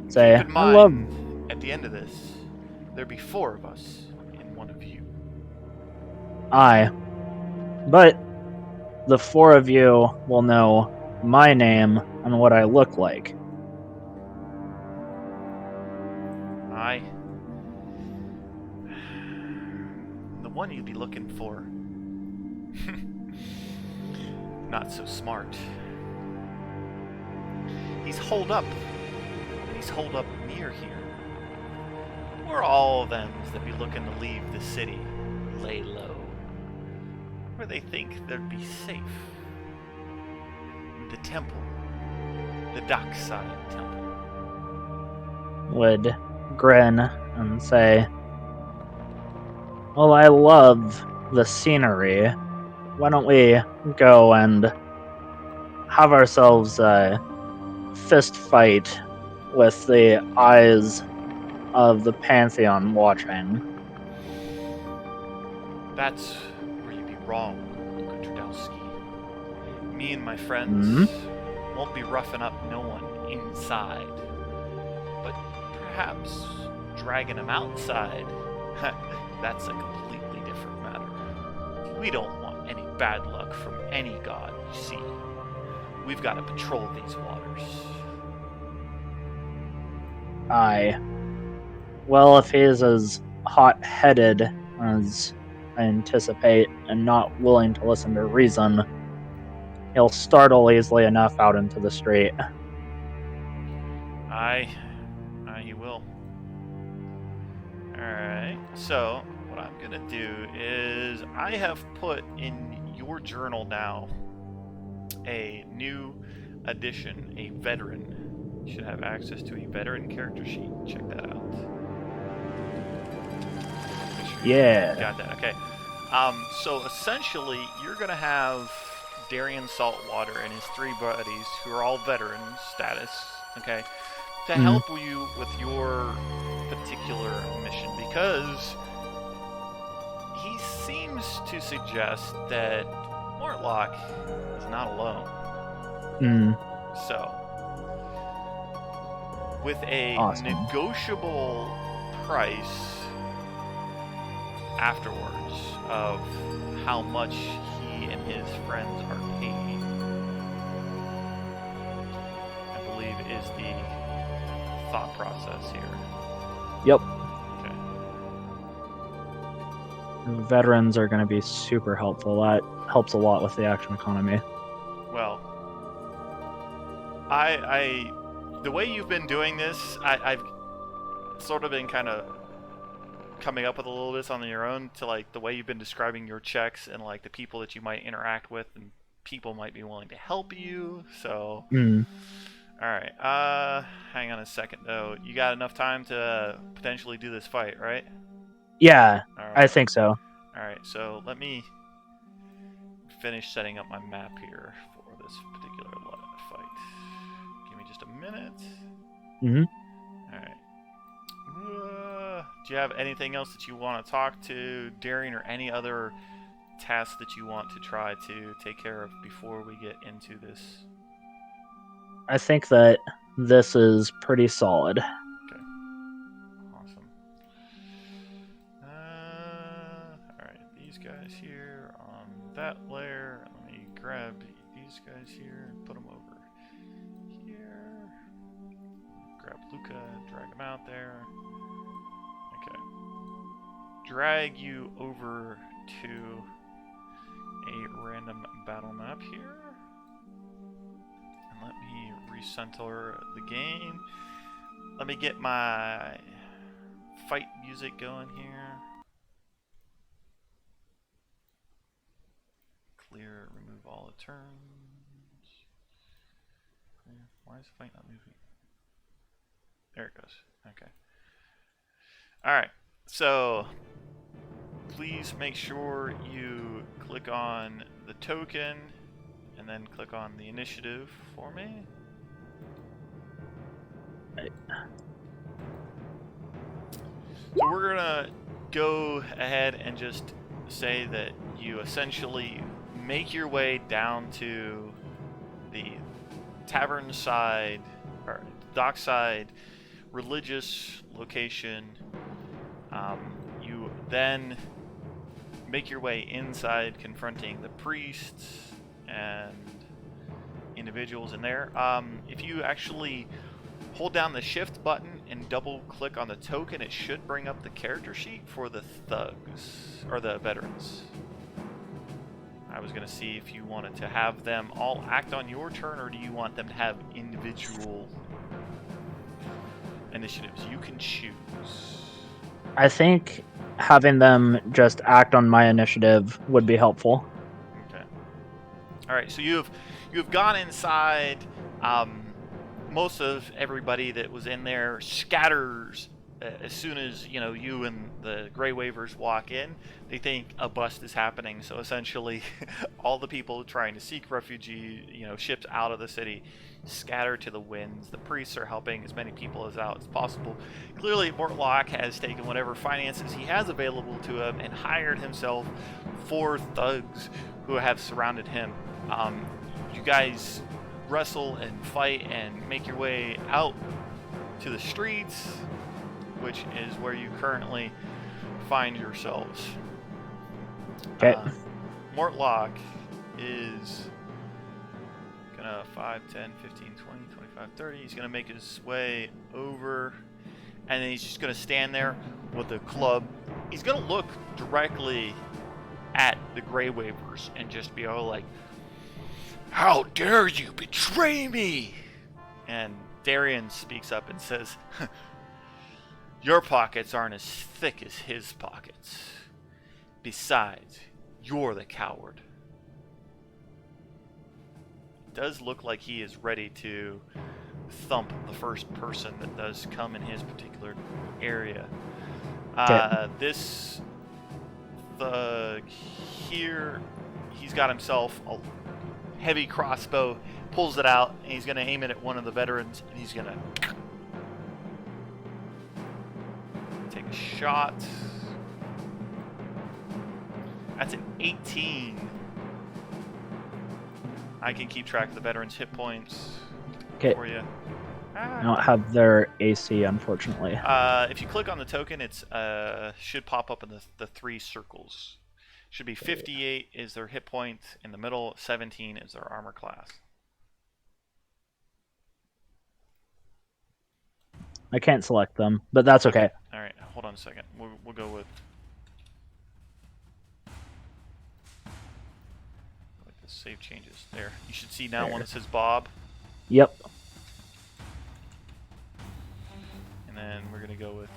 Say, Keep in I love... mind, at the end of this, there be 4 of us and 1 of you. Aye. But the 4 of you will know my name and what I look like. Aye. The one you'd be looking for. Not so smart. He's holed up. And he's holed up near here. We're all them that be looking to leave the city, lay low, where they think they'd be safe. The temple. The dockside temple. Would grin and say, well, I love the scenery. Why don't we go and have ourselves a fist fight with the eyes of the Pantheon watching? That's where you'd be wrong, Lucca Trudowski. Me and my friends won't be roughing up no one inside. But perhaps dragging him outside, that's a completely different matter. We don't want any bad luck from any god, you see. We've got to patrol these waters. Aye. Well, if he's as hot-headed as I anticipate and not willing to listen to reason, he'll startle easily enough out into the street. Aye, he will. Alright, so what I'm gonna do is I have put in your journal now a new addition, a veteran. You should have access to a veteran character sheet. Check that out. Yeah. Got that. Okay. So essentially, you're gonna have Darian Saltwater and his three buddies, who are all veteran status, okay, to Mm. help you with your particular mission, because he seems to suggest that Mortlock is not alone. Mm. So, with a Awesome. negotiable price afterwards of how much he and his friends are paid, I believe is the thought process here. Yep. Okay. Veterans are going to be super helpful. That helps a lot with the action economy. Well, the way you've been doing this, I've sort of been kind of coming up with a little bit on your own to like the way you've been describing your checks and like the people that you might interact with, and people might be willing to help you. So, Mm. all right. Hang on a second though. You got enough time to potentially do this fight, right? Yeah, All I right. think so. All right. So let me finish setting up my map here for this particular fight. Give me just a minute. Mm-hmm. All right. Do you have anything else that you want to talk to Darian, or any other tasks that you want to try to take care of before we get into this? I think that this is pretty solid. Okay. Awesome. Alright, these guys here on that layer. Let me grab these guys here and put them over here. Grab Lucca, drag him out there. Okay. Drag you over to a random battle map here. And let me recenter the game. Let me get my fight music going here. Clear, remove all the turns. Clear. Why is the fight not moving? There it goes. Okay. Alright, so please make sure you click on the token and then click on the initiative for me. Right. So we're gonna go ahead and just say that you essentially make your way down to the tavern side or dockside religious location. You then make your way inside, confronting the priests and individuals in there. If you actually hold down the shift button and double click on the token, it should bring up the character sheet for the thugs, or the veterans. I was going to see if you wanted to have them all act on your turn, or do you want them to have individual initiatives? You can choose. I think having them just act on my initiative would be helpful. Okay. All right. So you've gone inside. Most of everybody that was in there scatters as soon as you and the Grey Wavers walk in. They think a bust is happening. So essentially, all the people trying to seek refugee, ships out of the city, scatter to the winds. The priests are helping as many people out as possible. Clearly, Mortlock has taken whatever finances he has available to him and hired himself 4 thugs who have surrounded him. You guys wrestle and fight and make your way out to the streets, which is where you currently find yourselves. Okay. Mortlock is gonna 5, 10, 15, 20, 25, 30. He's gonna make his way over, and then he's just gonna stand there with a club. He's gonna look directly at the Grey Wavers and just be all like, "How dare you betray me!" And Darian speaks up and says, "Your pockets aren't as thick as his pockets. Besides, you're the coward." It does look like he is ready to thump the first person that does come in his particular area. Okay. This thug here, he's got himself a heavy crossbow, pulls it out, and he's going to aim it at one of the veterans, and he's going to take a shot. That's an 18. I can keep track of the veterans' hit points for you. I don't have their AC, unfortunately. If you click on the token, it's should pop up in the 3 circles. Should be 58 is their hit point. In the middle, 17 is their armor class. I can't select them, but that's okay. All right, hold on a second. We'll go with the save changes. There, you should see now one that says Bob. Yep. And then we're gonna go with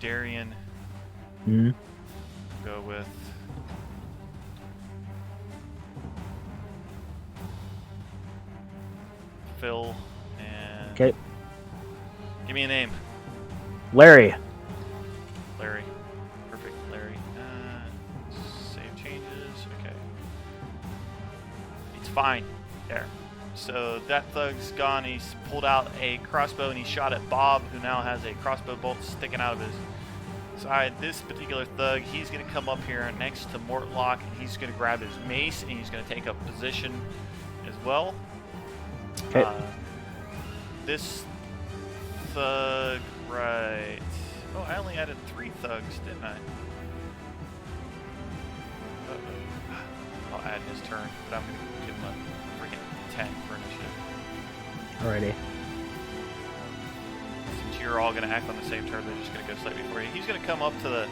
Darian. Mm-hmm. Go with Phil and. Okay. Give me a name. Larry. Larry. Perfect, Larry. Save changes. Okay. It's fine. There. So that thug's gone. He's pulled out a crossbow and he shot at Bob, who now has a crossbow bolt sticking out of his side. This particular thug, he's going to come up here next to Mortlock and he's going to grab his mace and he's going to take up position as well. Okay. This thug, right. Oh, I only added 3 thugs, didn't I? I'll add his turn, but I'm going to give him a freaking 10 for initiative. Alrighty. Since you're all going to act on the same turn, they're just going to go slightly before you. He's going to come up to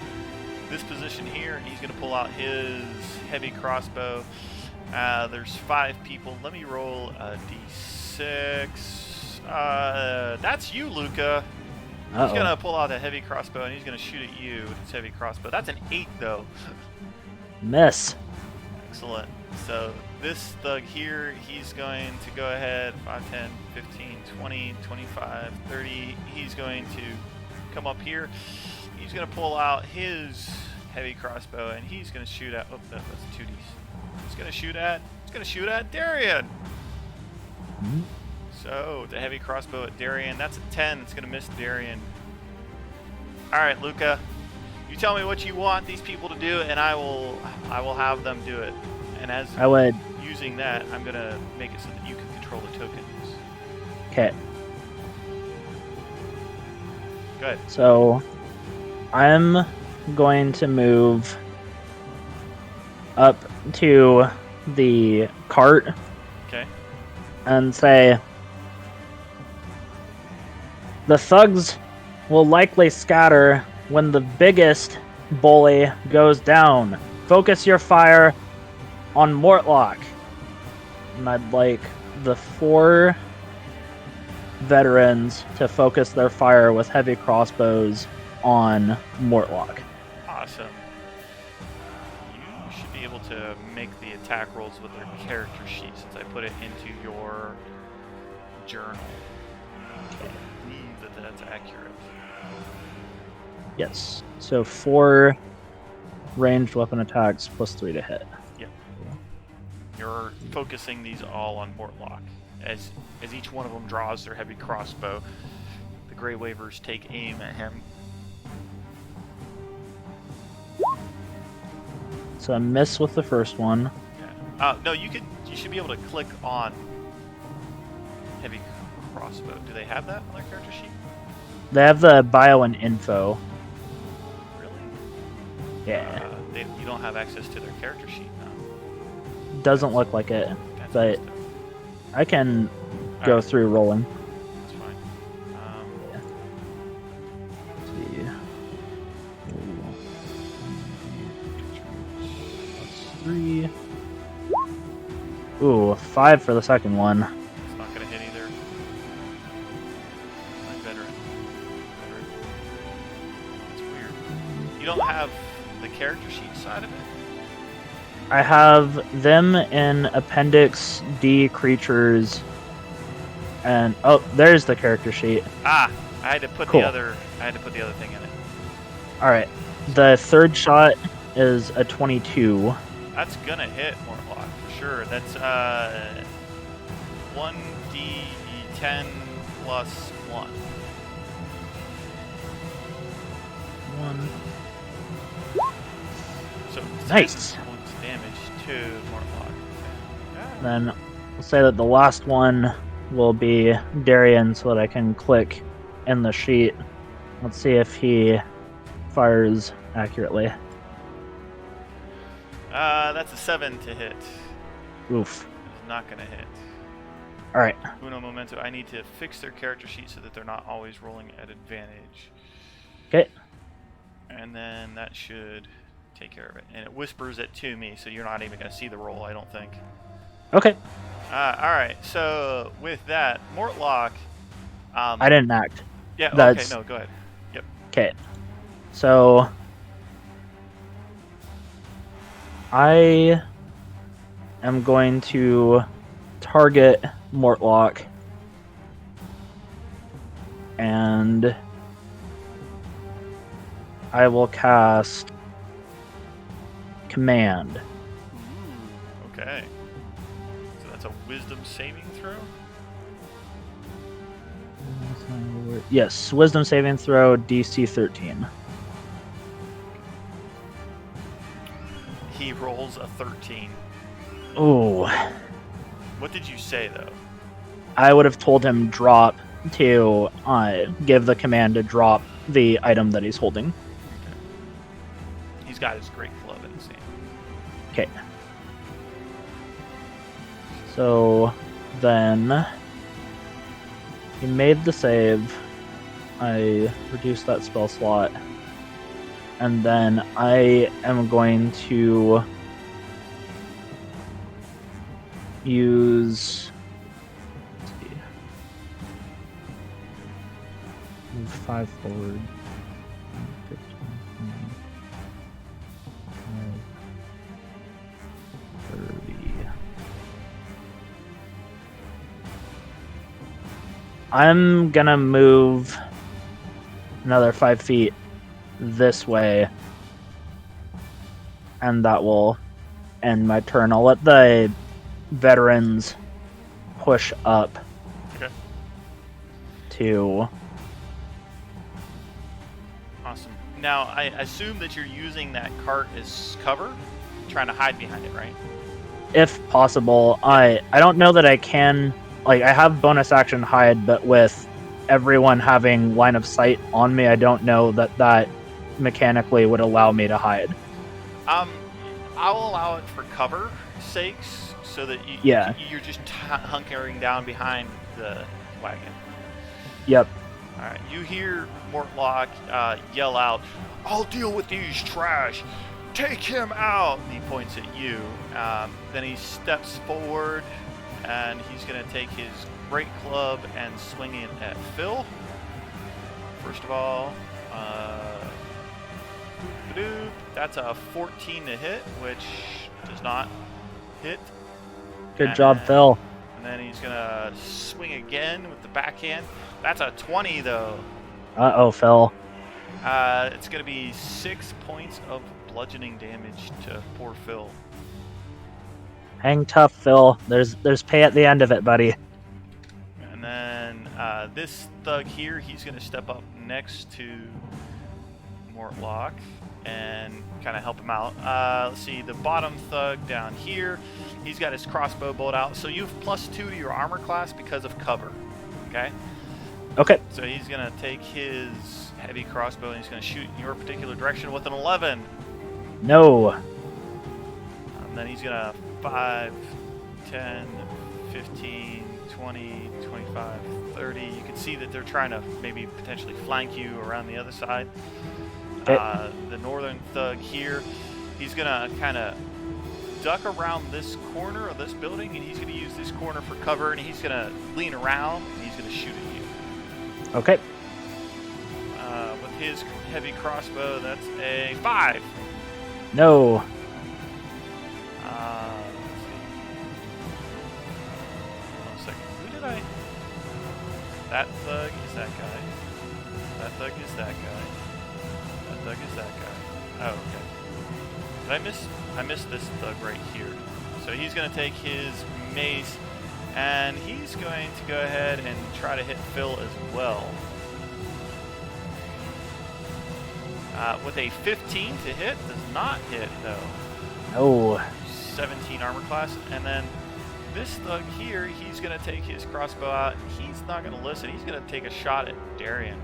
this position here, and he's going to pull out his heavy crossbow. There's 5 people. Let me roll a d6. That's you, Lucca. He's going to pull out a heavy crossbow, and he's going to shoot at you with his heavy crossbow. That's an 8, though. Miss. Excellent. So this thug here, he's going to go ahead 5, 10, 15, 20, 25, 30. He's going to come up here. He's going to pull out his heavy crossbow, and he's going to shoot at. Oh, that's 2Ds. He's going to shoot at Darian. Mm-hmm. So the heavy crossbow at Darian. That's a 10. It's going to miss Darian. All right, Lucca. You tell me what you want these people to do, and I will have them do it. And as I would using that, I'm gonna make it so that you can control the tokens. Okay. Go ahead. So I'm going to move up to the cart. Okay. And say the thugs will likely scatter when the biggest bully goes down. Focus your fire on Mortlock. And I'd like the 4 veterans to focus their fire with heavy crossbows on Mortlock. Awesome. You should be able to make the attack rolls with their character sheet since I put it into your journal. I believe that that's accurate. Yes. So 4 ranged weapon attacks plus 3 to hit. Yep. You're focusing these all on Mortlock. As each one of them draws their heavy crossbow, the Grey Wavers take aim at him. So I miss with the first one. Yeah. No, you should be able to click on heavy crossbow. Do they have that on their character sheet? They have the bio and info. Really? Yeah. You don't have access to their character sheet now. Doesn't look like it, That's but messed up. I can go Alright. through rolling. That's fine. Let's see. Plus 3. Ooh, 5 for the second one. It's not going to hit either. My veteran. It's weird. You don't have the character sheet side of it? I have them in Appendix D creatures, and oh, there's the character sheet. Ah, I had to put Cool. the other thing in it. All right, the third shot is a 22. That's gonna hit Mortlock for sure. That's 1d10 plus 1. 1. So Nice. 10 points damage to Mortlock. Yeah. Then we'll say that the last one will be Darian so that I can click in the sheet. Let's see if he fires accurately. That's a 7 to hit. Oof. It's not gonna hit. Alright. Uno momento. I need to fix their character sheet so that they're not always rolling at advantage. Okay. And then that should take care of it. And it whispers it to me, so you're not even going to see the roll, I don't think. Okay. Alright, so with that, Mortlock... I didn't act. Yeah, That's... okay, no, go ahead. Yep. Okay. So... I am going to target Mortlock and I will cast Command. Ooh, okay. So that's a Wisdom saving throw? Yes, Wisdom saving throw, DC 13. He rolls a 13. Ooh. What did you say, though? I would have told him drop to give the command to drop the item that he's holding. Okay. He's got his great club in his hand. Okay. So then he made the save. I reduced that spell slot. And then I am going to use... Let's see. Move 5 forward. 15, 20, 30. I'm gonna move another 5 feet this way, and that will end my turn. I'll let the veterans push up Okay. to... Awesome. Now, I assume that you're using that cart as cover, trying to hide behind it, right? If possible. I don't know that I can... Like, I have bonus action hide, but with everyone having line of sight on me, I don't know that mechanically would allow me to hide. I'll allow it for cover sakes, so that you're just hunkering down behind the wagon. Yep. All right. You hear Mortlock yell out, "I'll deal with these trash. Take him out!" And he points at you. Then he steps forward, and he's going to take his great club and swing it at Phil. First of all, that's a 14 to hit, which does not hit. Good job, Phil. And then he's going to swing again with the backhand. That's a 20, though. Uh-oh, Phil. It's going to be 6 points of bludgeoning damage to poor Phil. Hang tough, Phil. There's pay at the end of it, buddy. And then this thug here, he's going to step up next to Mortlock and kind of help him out. Let's see, the bottom thug down here, he's got his crossbow bolt out. So you have +2 to your armor class because of cover. Okay? Okay. So he's going to take his heavy crossbow and he's going to shoot in your particular direction with an 11. No. And then he's going to 5, 10, 15, 20, 25, 30. You can see that they're trying to maybe potentially flank you around the other side. Okay. The northern thug here, he's going to kind of duck around this corner of this building, and he's going to use this corner for cover, and he's going to lean around, and he's going to shoot at you. Okay. With his heavy crossbow, that's a 5. No. Let's see. Hold on a second. Who did I... That thug is that guy. That thug is that guy. That thug is that guy. Oh, okay. Did I miss? I missed this thug right here. So he's going to take his mace, and he's going to go ahead and try to hit Phil as well. With a 15 to hit, does not hit though. Oh. 17 armor class, and then this thug here, he's going to take his crossbow out. He's not going to listen. He's going to take a shot at Darian.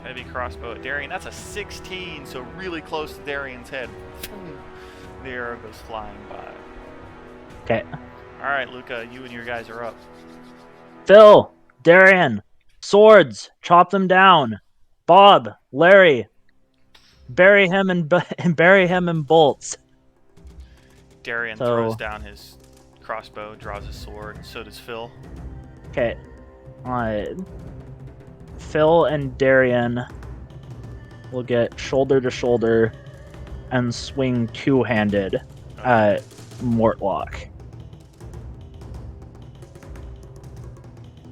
Heavy crossbow at Darian. That's a 16, so really close to Darian's head. The arrow goes flying by. Okay. All right, Lucca, you and your guys are up. Phil, Darian, swords, chop them down. Bob, Larry, bury him in bolts. Darian throws down his crossbow, draws his sword, and so does Phil. Okay. Phil and Darian will get shoulder to shoulder and swing two-handed at Mortlock.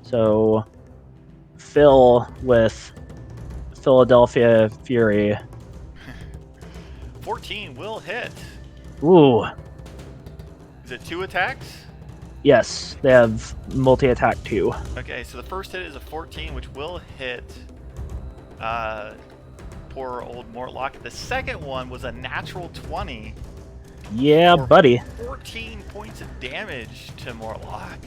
So Phil with Philadelphia Fury. 14 will hit. Ooh. Is it 2 attacks? Yes, they have multi-attack 2. Okay, so the first hit is a 14, which will hit poor old Mortlock. The second one was a natural 20. Yeah, buddy. 14 points of damage to Mortlock.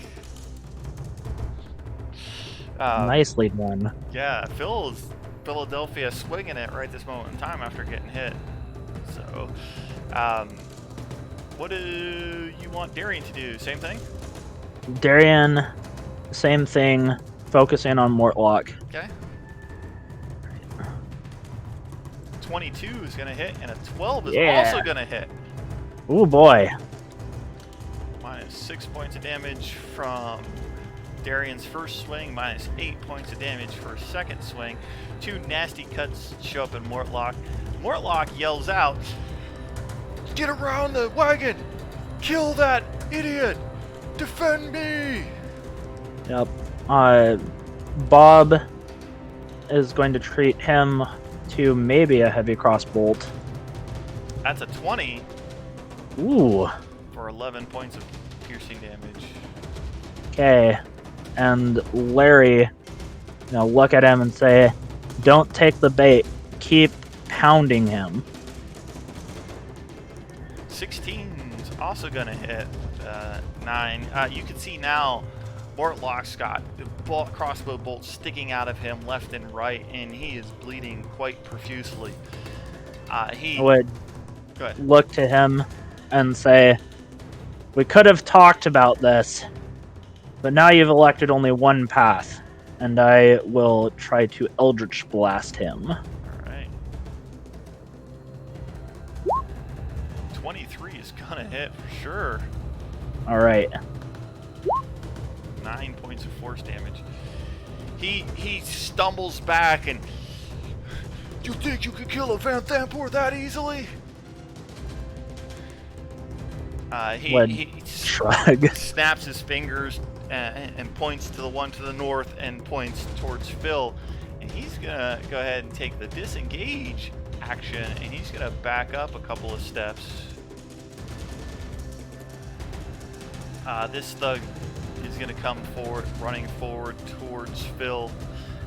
Nicely done. Yeah, Phil's Philadelphia swinging it right this moment in time after getting hit. So, what do you want Darian to do? Same thing? Darian, same thing, focusing on Mortlock. Okay. 22 is going to hit, and a 12 is also going to hit. Ooh, boy. Minus 6 points of damage from Darian's first swing, minus 8 points of damage for a second swing. 2 nasty cuts show up in Mortlock. Mortlock yells out, "Get around the wagon! Kill that idiot! Defend me!" Yep. Bob is going to treat him to maybe a heavy crossbolt. That's a 20. Ooh. For 11 points of piercing damage. Okay. And Larry, look at him and say, "Don't take the bait. Keep pounding him." 16's also going to hit 9. You can see now Mortlock's got the crossbow bolts sticking out of him left and right, and he is bleeding quite profusely. He would look to him and say, "We could have talked about this, but now you've elected only one path, and I will try to Eldritch Blast him." Alright. 23 is gonna hit for sure. Alright. 9 points of force damage. He stumbles back and... "You think you could kill a Van Thampor that easily?" He shrug. Snaps his fingers and points to the one to the north and points towards Phil. And he's going to go ahead and take the disengage action, and he's going to back up a couple of steps. This thug is going to come forward, running forward towards Phil.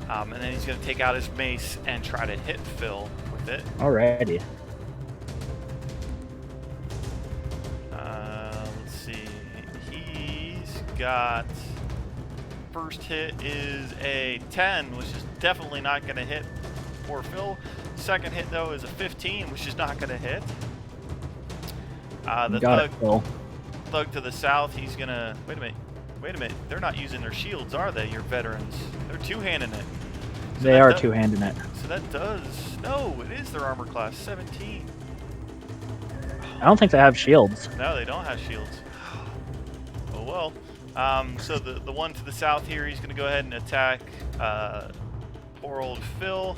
And then he's going to take out his mace and try to hit Phil with it. Alrighty. Let's see. He's got... First hit is a 10, which is definitely not going to hit poor Phil. Second hit, though, is a 15, which is not going to hit. The thug to the south, he's going to... Wait a minute. They're not using their shields, are they, your veterans? They're two-handing it. So they are two-handing it. So that does... No, it is their armor class, 17. I don't think they have shields. No, they don't have shields. Oh, well. So the one to the south here, he's going to go ahead and attack poor old Phil.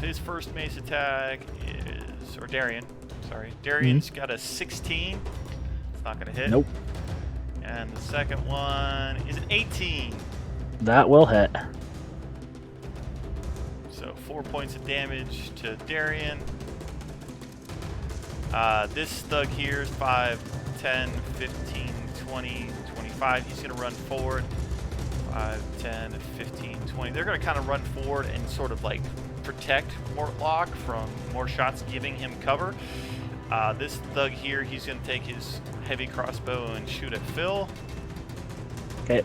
His first mace attack is... Or Darian. Sorry. Darian's got a 16. It's not going to hit. Nope. And the second one is an 18. That will hit. So 4 points of damage to Darian. This thug here is 5, 10, 15, 20, 25. He's going to run forward. 5, 10, 15, 20. They're going to kind of run forward and sort of like protect Mortlock from more shots giving him cover. This thug here, he's going to take his heavy crossbow and shoot at Phil. Okay.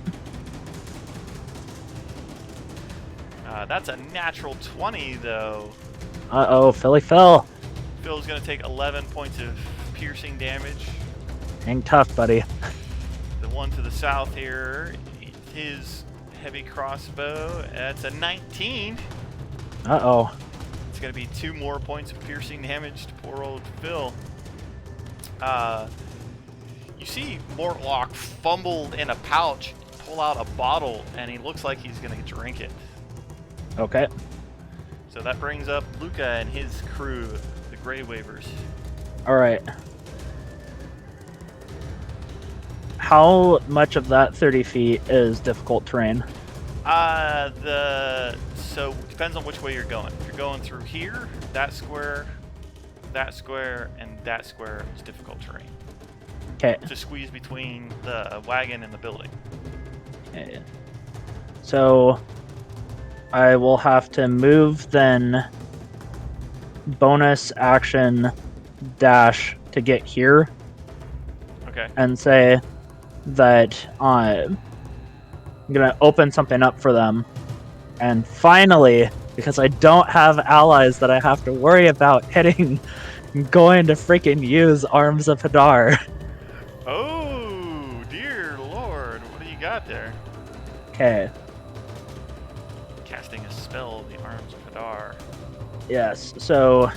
That's a natural 20, though. Uh-oh, Philly fell. Phil's going to take 11 points of piercing damage. Hang tough, buddy. The one to the south here, his heavy crossbow, that's a 19. Uh-oh. It's going to be 2 more points of piercing damage to poor old Phil. You see Mortlock fumble in a pouch, pull out a bottle, and he looks like he's going to drink it. Okay. So that brings up Lucca and his crew, the Grey Wavers. All right. How much of that 30 feet is difficult terrain? So depends on which way you're going. If you're going through here, that square, and that square is difficult terrain. Okay. To squeeze between the wagon and the building. Okay. So I will have to move then bonus action dash to get here Okay. and say that I'm going to open something up for them. And finally, because I don't have allies that I have to worry about hitting, I'm going to freaking use Arms of Hadar. Oh, dear Lord. What do you got there? Okay. Casting a spell, the Arms of Hadar. Yes, so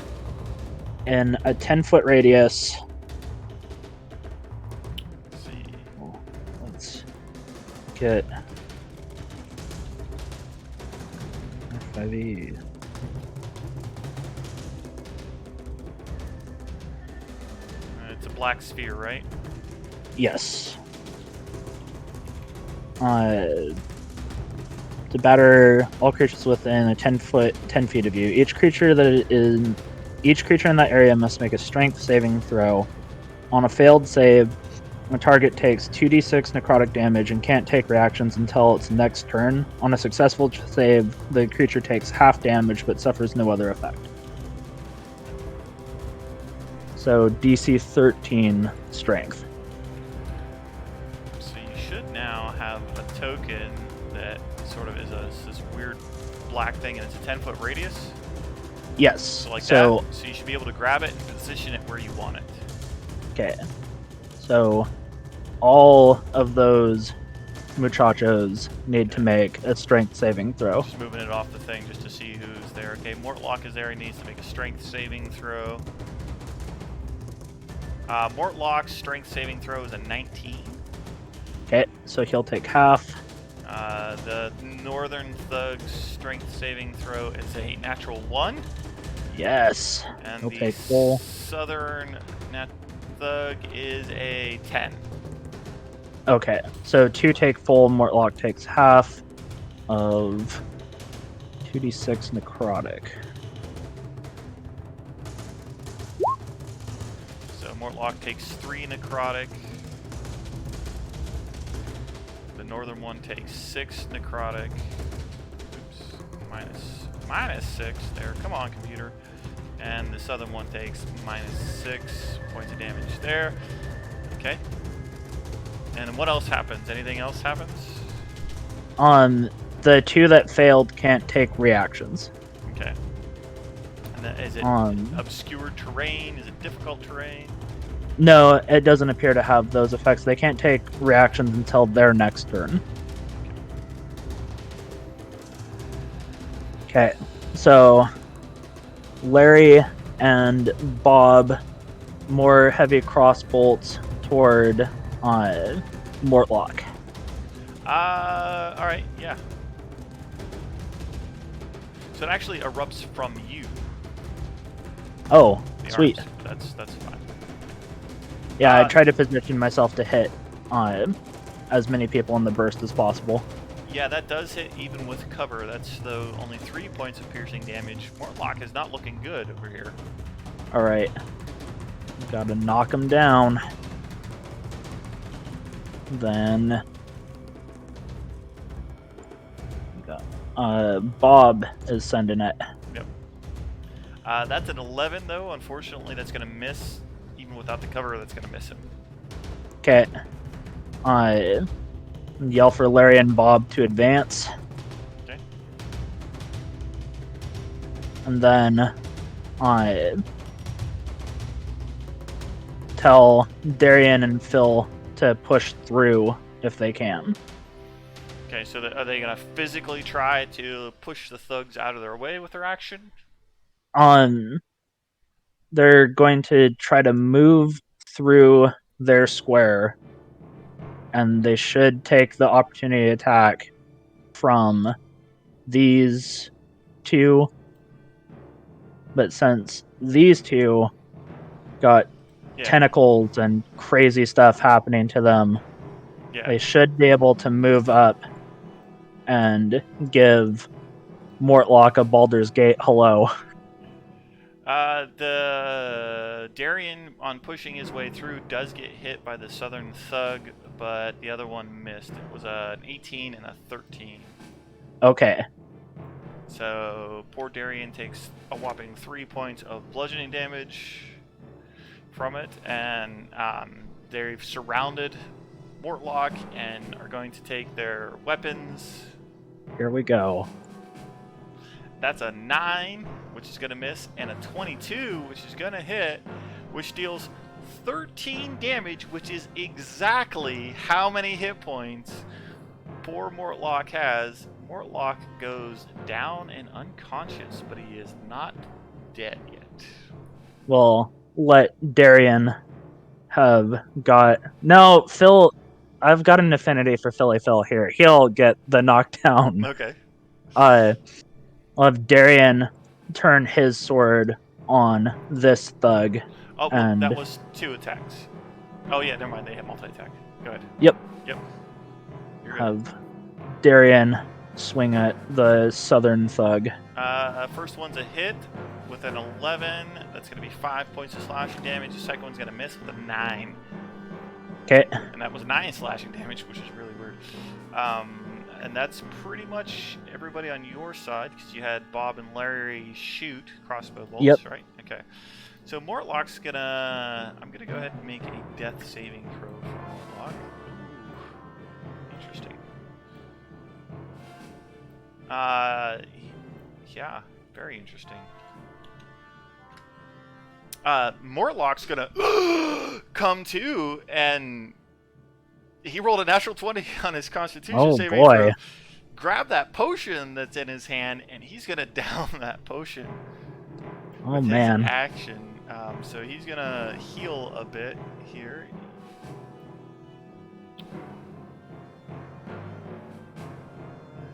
in a 10-foot radius, Let's see. let's get 5e. It's a black sphere, right? Yes. To batter all creatures within a 10 feet of you. Each creature in that area must make a strength saving throw. On a failed save, the target takes 2d6 necrotic damage and can't take reactions until its next turn. On a successful save, the creature takes half damage but suffers no other effect. So DC 13 strength. So you should now have a token that sort of is this weird black thing, and it's a 10-foot radius. Yes. So like so, that. So you should be able to grab it and position it where you want it. Okay. So all of those muchachos need to make a strength saving throw. Just moving it off the thing just to see who's there. Okay, Mortlock is there. He needs to make a strength saving throw. Mortlock's strength saving throw is a 19. Okay, so he'll take half. The Northern Thug's strength saving throw is a natural 1. Yes. And He'll the take full. Southern Thug is a 10. Okay, so 2 take full, Mortlock takes half of 2d6 necrotic. So Mortlock takes 3 necrotic. The northern one takes 6 necrotic. Oops, minus 6 there. Come on, computer. And the southern one takes minus 6 points of damage there. Okay. And what else happens? Anything else happens? The 2 that failed can't take reactions. Okay. And then, is it obscure terrain? Is it difficult terrain? No, it doesn't appear to have those effects. They can't take reactions until their next turn. Okay, so Larry and Bob, more heavy cross bolts toward Mortlock. All right, yeah. So it actually erupts from you. Oh, The sweet. arms. That's fine. Yeah, I try to position myself to hit as many people in the burst as possible. Yeah, that does hit even with cover. That's though only 3 points of piercing damage. Mortlock is not looking good over here. Alright. Gotta knock him down. Then... Bob is sending it. Yep. That's an 11 though. Unfortunately, that's going to miss. Even without the cover, that's going to miss him. Okay. Yell for Larry and Bob to advance. Okay. And then tell Darian and Phil to push through if they can. Okay, so are they going to physically try to push the thugs out of their way with their action? They're going to try to move through their square, and they should take the opportunity attack from these two. But since these two got tentacles and crazy stuff happening to them, they should be able to move up and give Mortlock a Baldur's Gate hello. The Darien, on pushing his way through, does get hit by the southern thug, but the other one missed. It was an 18 and a 13. Okay. So poor Darien takes a whopping 3 points of bludgeoning damage from it, and they've surrounded Mortlock and are going to take their weapons. Here we go. That's a 9, which is going to miss, and a 22, which is going to hit, which deals 13 damage, which is exactly how many hit points poor Mortlock has. Mortlock goes down and unconscious, but he is not dead yet. Well, let Darian have got... No, Phil... I've got an affinity for Philly Phil here. He'll get the knockdown. Okay. I'll have Darian turn his sword on this thug. Oh, well, and... that was 2 attacks. Oh, yeah, never mind. They have multi-attack. Go ahead. Yep. Yep. Have Darian swing at the southern thug. First one's a hit with an 11. That's going to be 5 points of slashing damage. The second one's going to miss with a 9. Okay. And that was 9 slashing damage, which is really weird. And that's pretty much everybody on your side, because you had Bob and Larry shoot crossbow bolts, right? Okay. So Mortlock's gonna... I'm gonna go ahead and make a death saving throw for Mortlock. Ooh. Interesting. Yeah, very interesting. Mortlock's gonna come to, and he rolled a natural 20 on his Constitution saving throw. Grab that potion that's in his hand, and he's gonna down that potion. Oh with man! His action. So he's gonna heal a bit here.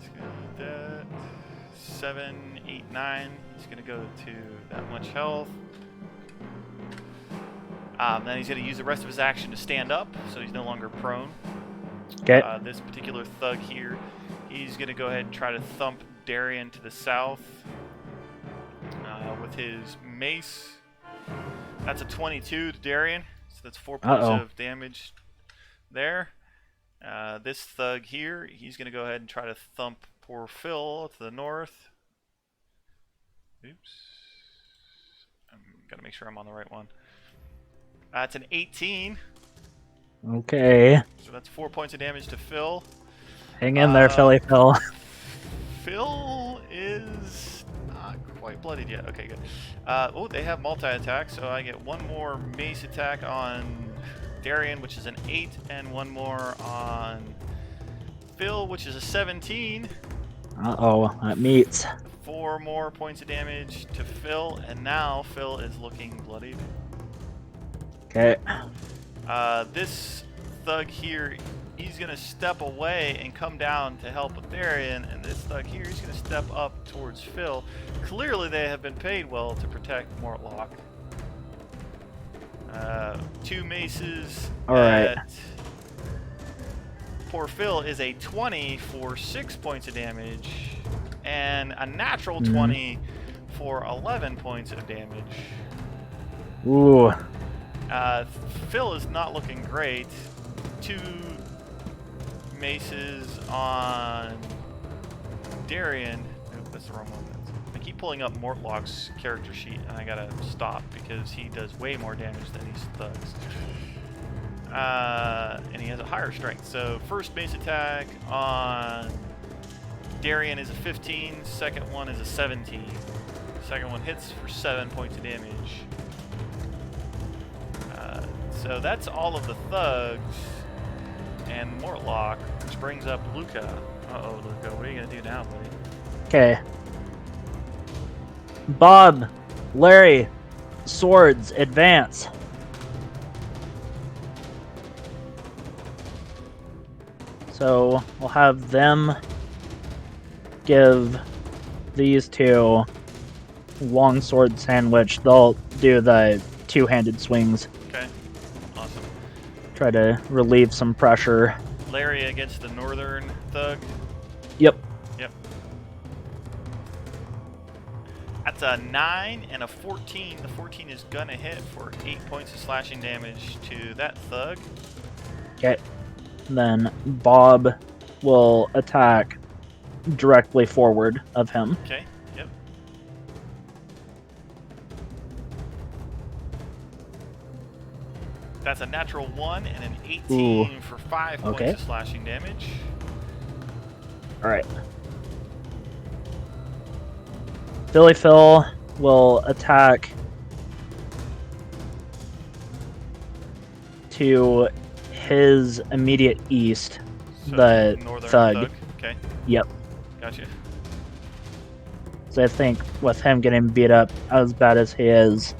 He's gonna do that. 7, 8, 9. He's gonna go to that much health. Then he's going to use the rest of his action to stand up, so he's no longer prone. Okay. This particular thug here, he's going to go ahead and try to thump Darian to the south with his mace. That's a 22 to Darian, so that's 4 points of damage there. This thug here, he's going to go ahead and try to thump poor Phil to the north. Oops. I'm going to make sure I'm on the right one. That's an 18. Okay. So that's 4 points of damage to Phil. Hang in there, Philly Phil. Phil is not quite bloodied yet. Okay, good. Oh, they have multi-attack, so I get one more mace attack on Darian, which is an 8, and one more on Phil, which is a 17. Uh-oh, that meets. 4 more points of damage to Phil, and now Phil is looking bloodied. Okay. This thug here, he's going to step away and come down to help with Darian, and this thug here, he's going to step up towards Phil. Clearly they have been paid well to protect Mortlock. 2 maces. Alright. poor Phil is a 20 for 6 points of damage, and a natural 20 for 11 points of damage. Ooh. Phil is not looking great. 2 maces on Darian. Nope, that's the wrong one. I keep pulling up Mortlock's character sheet, and I gotta stop because he does way more damage than these thugs. And he has a higher strength. So first base attack on Darian is a 15. Second one is a 17. Second one hits for 7 points of damage. So that's all of the thugs and Mortlock, which brings up Lucca. Uh-oh, Lucca, what are you gonna do now, buddy? Okay. Bob, Larry, swords, advance. So we'll have them give these two longsword sandwich. They'll do the two-handed swings. Okay, awesome. Try to relieve some pressure. Larry against the northern thug. Yep. Yep. That's a 9 and a 14. The 14 is gonna hit for 8 points of slashing damage to that thug. Okay. Then Bob will attack directly forward of him. Okay, yep. That's a natural 1 and an 18 for 5 points of slashing damage. Alright. Billy Phil will attack to his immediate east, So the northern thug. Okay, Yep. gotcha. So I think with him getting beat up as bad as he is,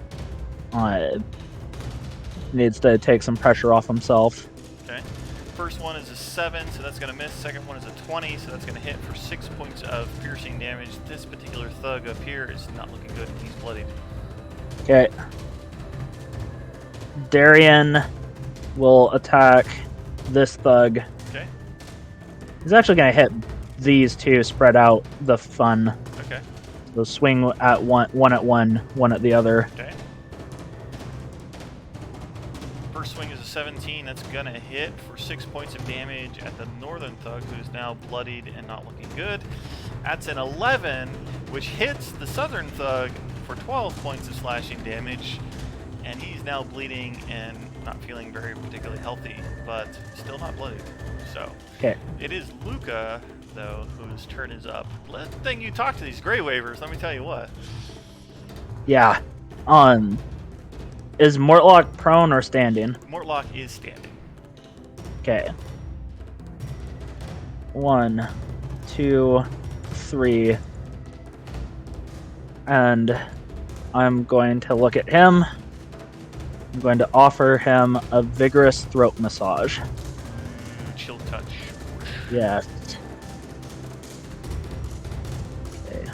needs to take some pressure off himself. Okay. First one is a 7, so that's going to miss. Second one is a 20, so that's going to hit for 6 points of piercing damage. This particular thug up here is not looking good. He's bloodied. Okay. Darian will attack this thug. Okay. He's actually going to hit these two, spread out the fun. Okay. So swing at one at one at the other. Okay. First swing is a 17. That's going to hit for 6 points of damage at the northern thug, who's now bloodied and not looking good. That's an 11, which hits the southern thug for 12 points of slashing damage. And he's now bleeding and not feeling very particularly healthy, but still not bloodied. So it is Lucca, though, whose turn is up. Last thing you talk to these Grey Waivers, let me tell you what. Yeah. Is Mortlock prone or standing? Mortlock is standing. Okay. 1, 2, 3. And I'm going to look at him. I'm going to offer him a vigorous throat massage. Chill touch. Yes. Okay.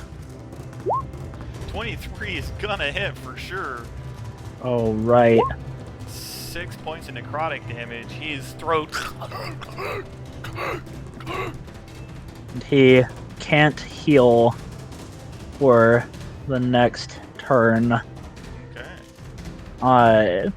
23 is gonna hit for sure. Oh, right. 6 points of necrotic damage. His throat. And he can't heal for the next turn. Okay.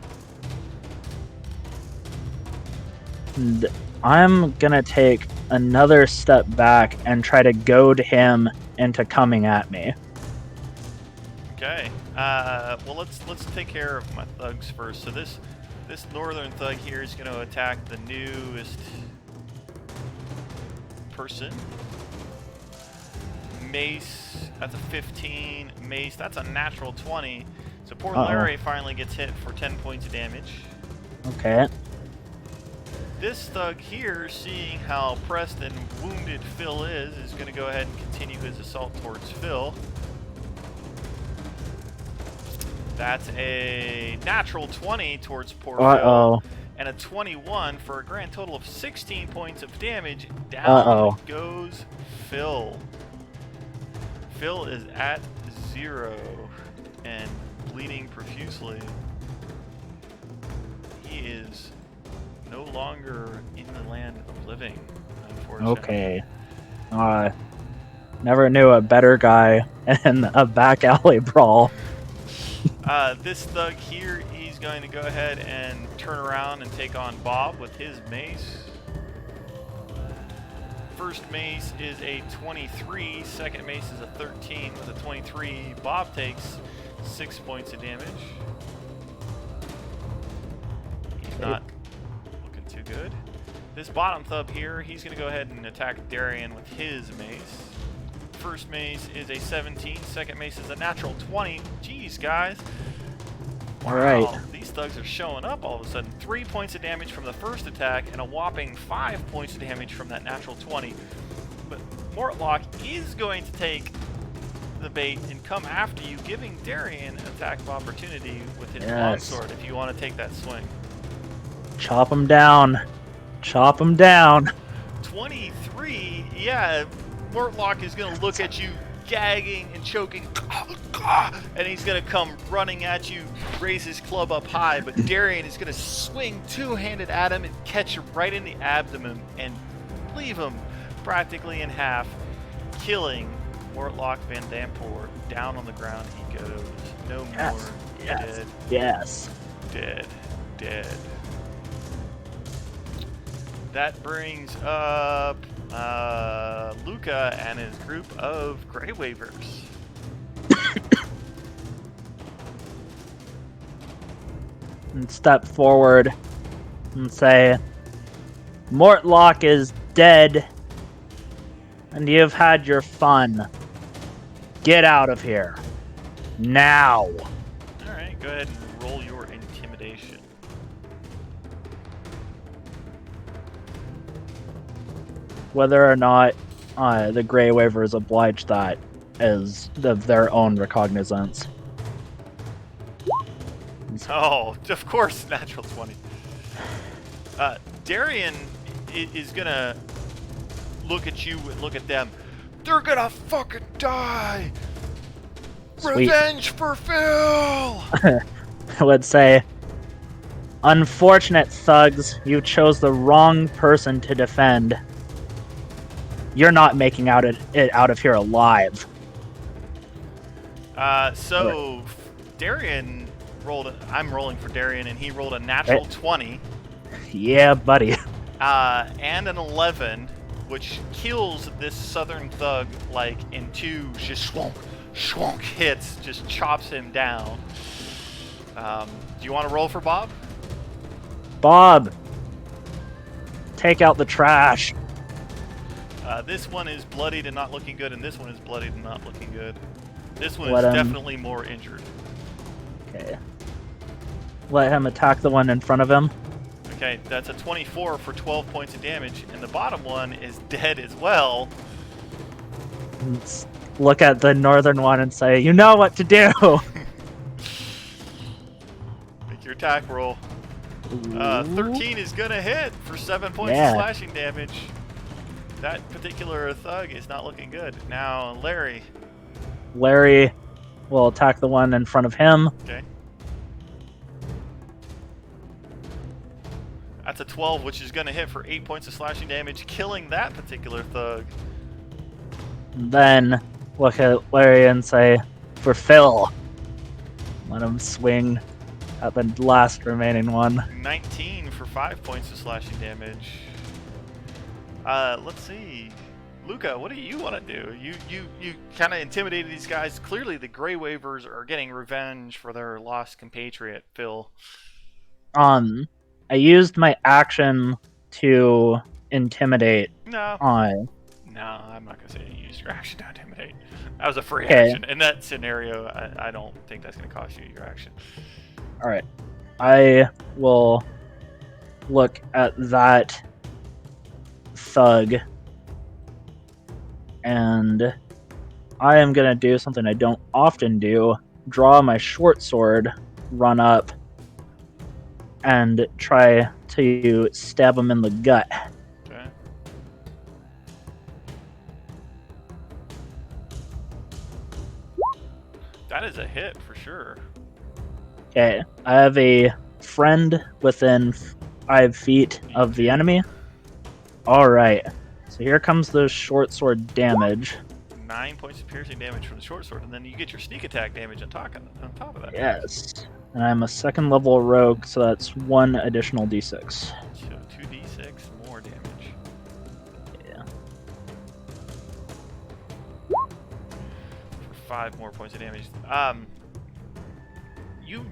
And I'm gonna take another step back and try to goad him into coming at me. Okay. Well, let's take care of my thugs first. So this northern thug here is going to attack the newest person. Mace. That's a 15. Mace. That's a natural 20. So poor Larry finally gets hit for 10 points of damage. Okay. This thug here, seeing how pressed and wounded Phil is going to go ahead and continue his assault towards Phil. That's a natural 20 towards poor Phil. And a 21 for a grand total of 16 points of damage. Down goes Phil. Phil is at 0 and bleeding profusely. He is no longer in the land of living, unfortunately. Okay. Never knew a better guy in a back alley brawl. This thug here, he's going to go ahead and turn around and take on Bob with his mace. First mace is a 23, second mace is a 13 with a 23. Bob takes 6 points of damage. He's not looking too good. This bottom thug here, he's going to go ahead and attack Darian with his mace. First mace is a 17, second mace is a natural 20. Jeez, guys. Wow, Alright. these thugs are showing up all of a sudden. 3 points of damage from the first attack and a whopping 5 points of damage from that natural 20. But Mortlock is going to take the bait and come after you, giving Darian an attack of opportunity with his longsword if you want to take that swing. Chop him down. Chop him down. 23, yeah, Mortlock is going to look at you gagging and choking, and he's going to come running at you, raise his club up high, but Darian is going to swing two-handed at him and catch him right in the abdomen and leave him practically in half, killing Mortlock Van Dampoor. Down on the ground he goes. No more. Dead. Yes. Dead. Dead. That brings up Lucca and his group of Grey Waivers. And step forward and say, Mortlock is dead, and you've had your fun. Get out of here. Now. Alright, go ahead and roll your intimidation. Whether or not the Grey Waivers oblige that is of their own recognizance. Oh, of course, natural 20. Darian is gonna look at you and look at them. They're gonna fucking die! Sweet. Revenge for Phil! I would say, unfortunate thugs, you chose the wrong person to defend. You're not making it out of here alive. So Darian rolled. I'm rolling for Darian, and he rolled a natural 20. Yeah, buddy. And an 11, which kills this southern thug like in two just schwonk hits, just chops him down. Do you want to roll for Bob? Bob, take out the trash. This one is bloodied and not looking good, and this one is bloodied and not looking good. This one Let is him- definitely more injured. Okay. Let him attack the one in front of him. Okay, that's a 24 for 12 points of damage, and the bottom one is dead as well. Let's look at the northern one and say, you know what to do. Make your attack roll. 13 is gonna hit for 7 points Yeah. of slashing damage. That particular thug is not looking good. Now, Larry. Larry will attack the one in front of him. Okay. That's a 12, which is gonna hit for 8 points of slashing damage, killing that particular thug. Then look at Larry and say, for Phil. Let him swing at the last remaining one. 19 for 5 points of slashing damage. Let's see. Lucca, what do you want to do? You kind of intimidated these guys. Clearly, the Grey Waivers are getting revenge for their lost compatriot, Phil. I used my action to intimidate. No. On. No, I'm not going to say you used your action to intimidate. That was a free Okay. action. In that scenario, I don't think that's going to cost you your action. Alright. I will look at that thug, and I am going to do something I don't often do. Draw my short sword, run up, and try to stab him in the gut. Okay. That is a hit for sure. Okay, I have a friend within 5 feet of the enemy. Alright. So here comes the short sword damage. 9 points of piercing damage from the short sword, and then you get your sneak attack damage on top of that. Yes. And I'm a 2nd level rogue, so that's 1 additional d6. So 2d6 more damage. Yeah. For 5 more points of damage. You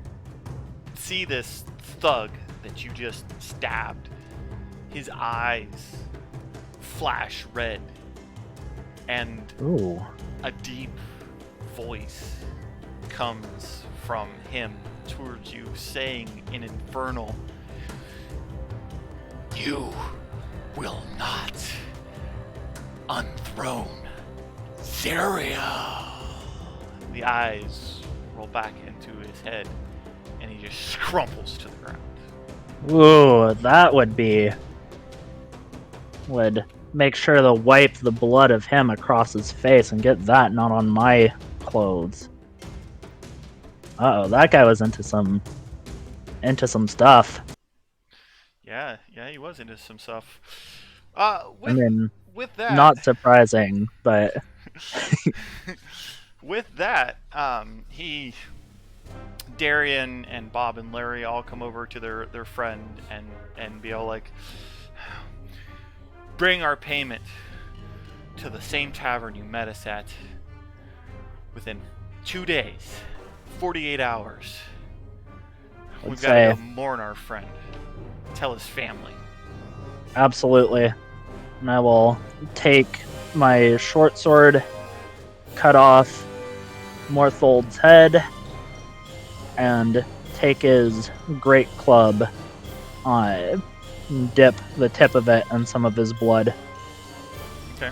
see this thug that you just stabbed. His eyes flash red, and Ooh. a deep voice comes from him towards you, saying in Infernal, "You will not unthrone Zerial." The eyes roll back into his head, and he just scrumples to the ground. Ooh, that would make sure to wipe the blood of him across his face and get that not on my clothes. Uh-oh, that guy was into some stuff. Yeah, he was into some stuff. I mean, With that, not surprising, but with that, Darian and Bob and Larry all come over to their friend and be all like, "Bring our payment to the same tavern you met us at within 2 days, 48 hours. We've got to go mourn our friend. Tell his family." absolutely. And I will take my short sword, cut off Morthold's head, and take his great club, dip the tip of it in some of his blood. Okay.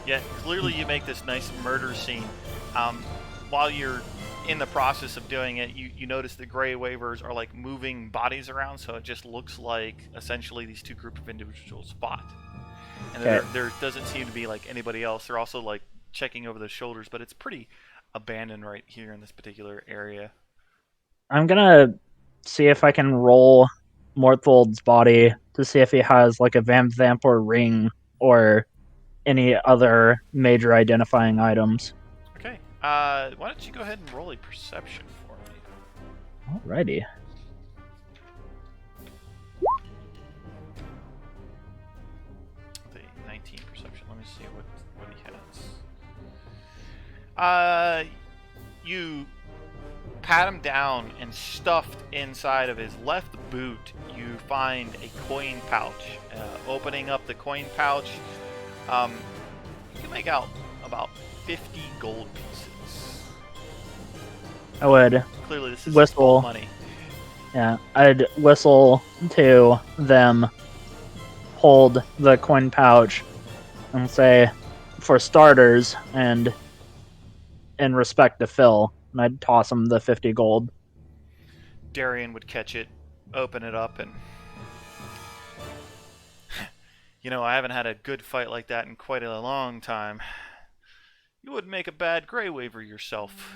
Yeah, clearly you make this nice murder scene. While you're in the process of doing it, you notice the Grey Wavers are like moving bodies around, so it just looks like essentially these two group of individuals fought. And there doesn't seem to be like anybody else. They're also like checking over their shoulders, but it's pretty abandoned right here in this particular area. I'm gonna see if I can roll Morthold's body to see if he has like a Vampire ring or any other major identifying items. Okay. Why don't you go ahead and roll a perception for me? Alrighty. The 19 perception. Let me see what he has. You pat him down, and stuffed inside of his left boot, you find a coin pouch. Opening up the coin pouch, you can make out about 50 gold pieces. I would Clearly, this is whistle money. Yeah, I'd whistle to them, hold the coin pouch, and say, for starters, and in respect to Phil, and I'd toss him the 50 gold. Darian would catch it, open it up, and... I haven't had a good fight like that in quite a long time. You would make a bad Grey Waver yourself.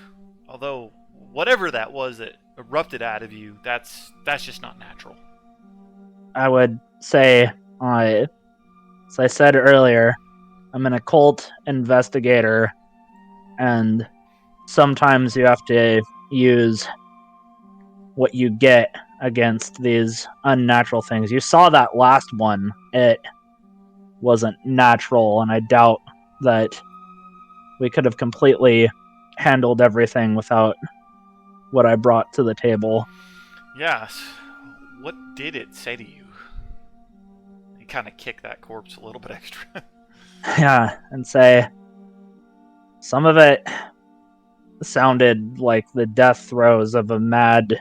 Although, whatever that was that erupted out of you, that's just not natural. I would say, as I said earlier, I'm an occult investigator, and sometimes you have to use what you get against these unnatural things. You saw that last one. It wasn't natural, and I doubt that we could have completely handled everything without what I brought to the table. Yes. What did it say to you? You kind of kick that corpse a little bit extra. Yeah, and say, some of it sounded like the death throes of a mad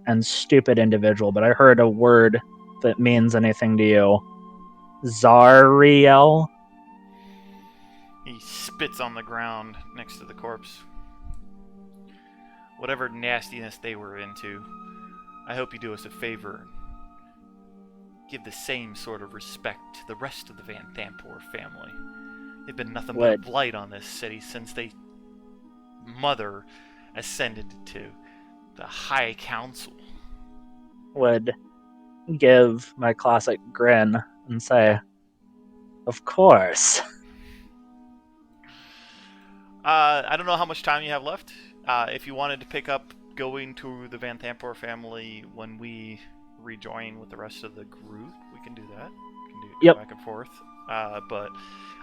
and stupid individual, but I heard a word that means anything to you. Zariel? He spits on the ground next to the corpse. Whatever nastiness they were into, I hope you do us a favor. Give the same sort of respect to the rest of the Van Thampor family. They've been nothing but a blight on this city since they mother ascended to the High Council. Would give my classic grin and say, "Of course." I don't know how much time you have left. If you wanted to pick up going to the Van Thampor family when we rejoin with the rest of the group, we can do that. We can go Yep. back and forth. But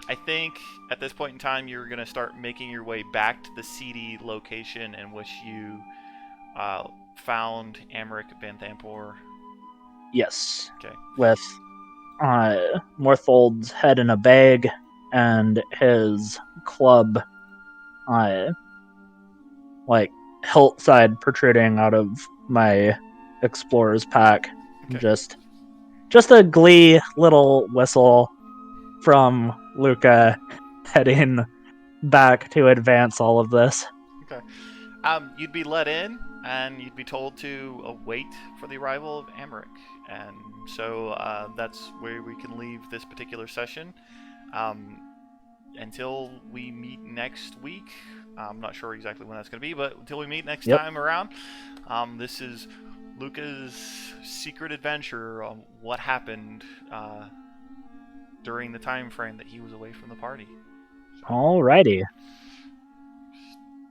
I think at this point in time, you're going to start making your way back to the seedy location in which you found Amric Van Thampor. Yes. Okay. With Morthold's head in a bag and his club, like hilt side protruding out of my explorer's pack. Okay. Just a glee little whistle from Lucca heading back to advance all of this. Okay. You'd be let in, and you'd be told to wait for the arrival of Amric. And so that's where we can leave this particular session. Until we meet next week. I'm not sure exactly when that's going to be, but until we meet next time around, this is Lucca's secret adventure on what happened during the time frame that he was away from the party. Alrighty.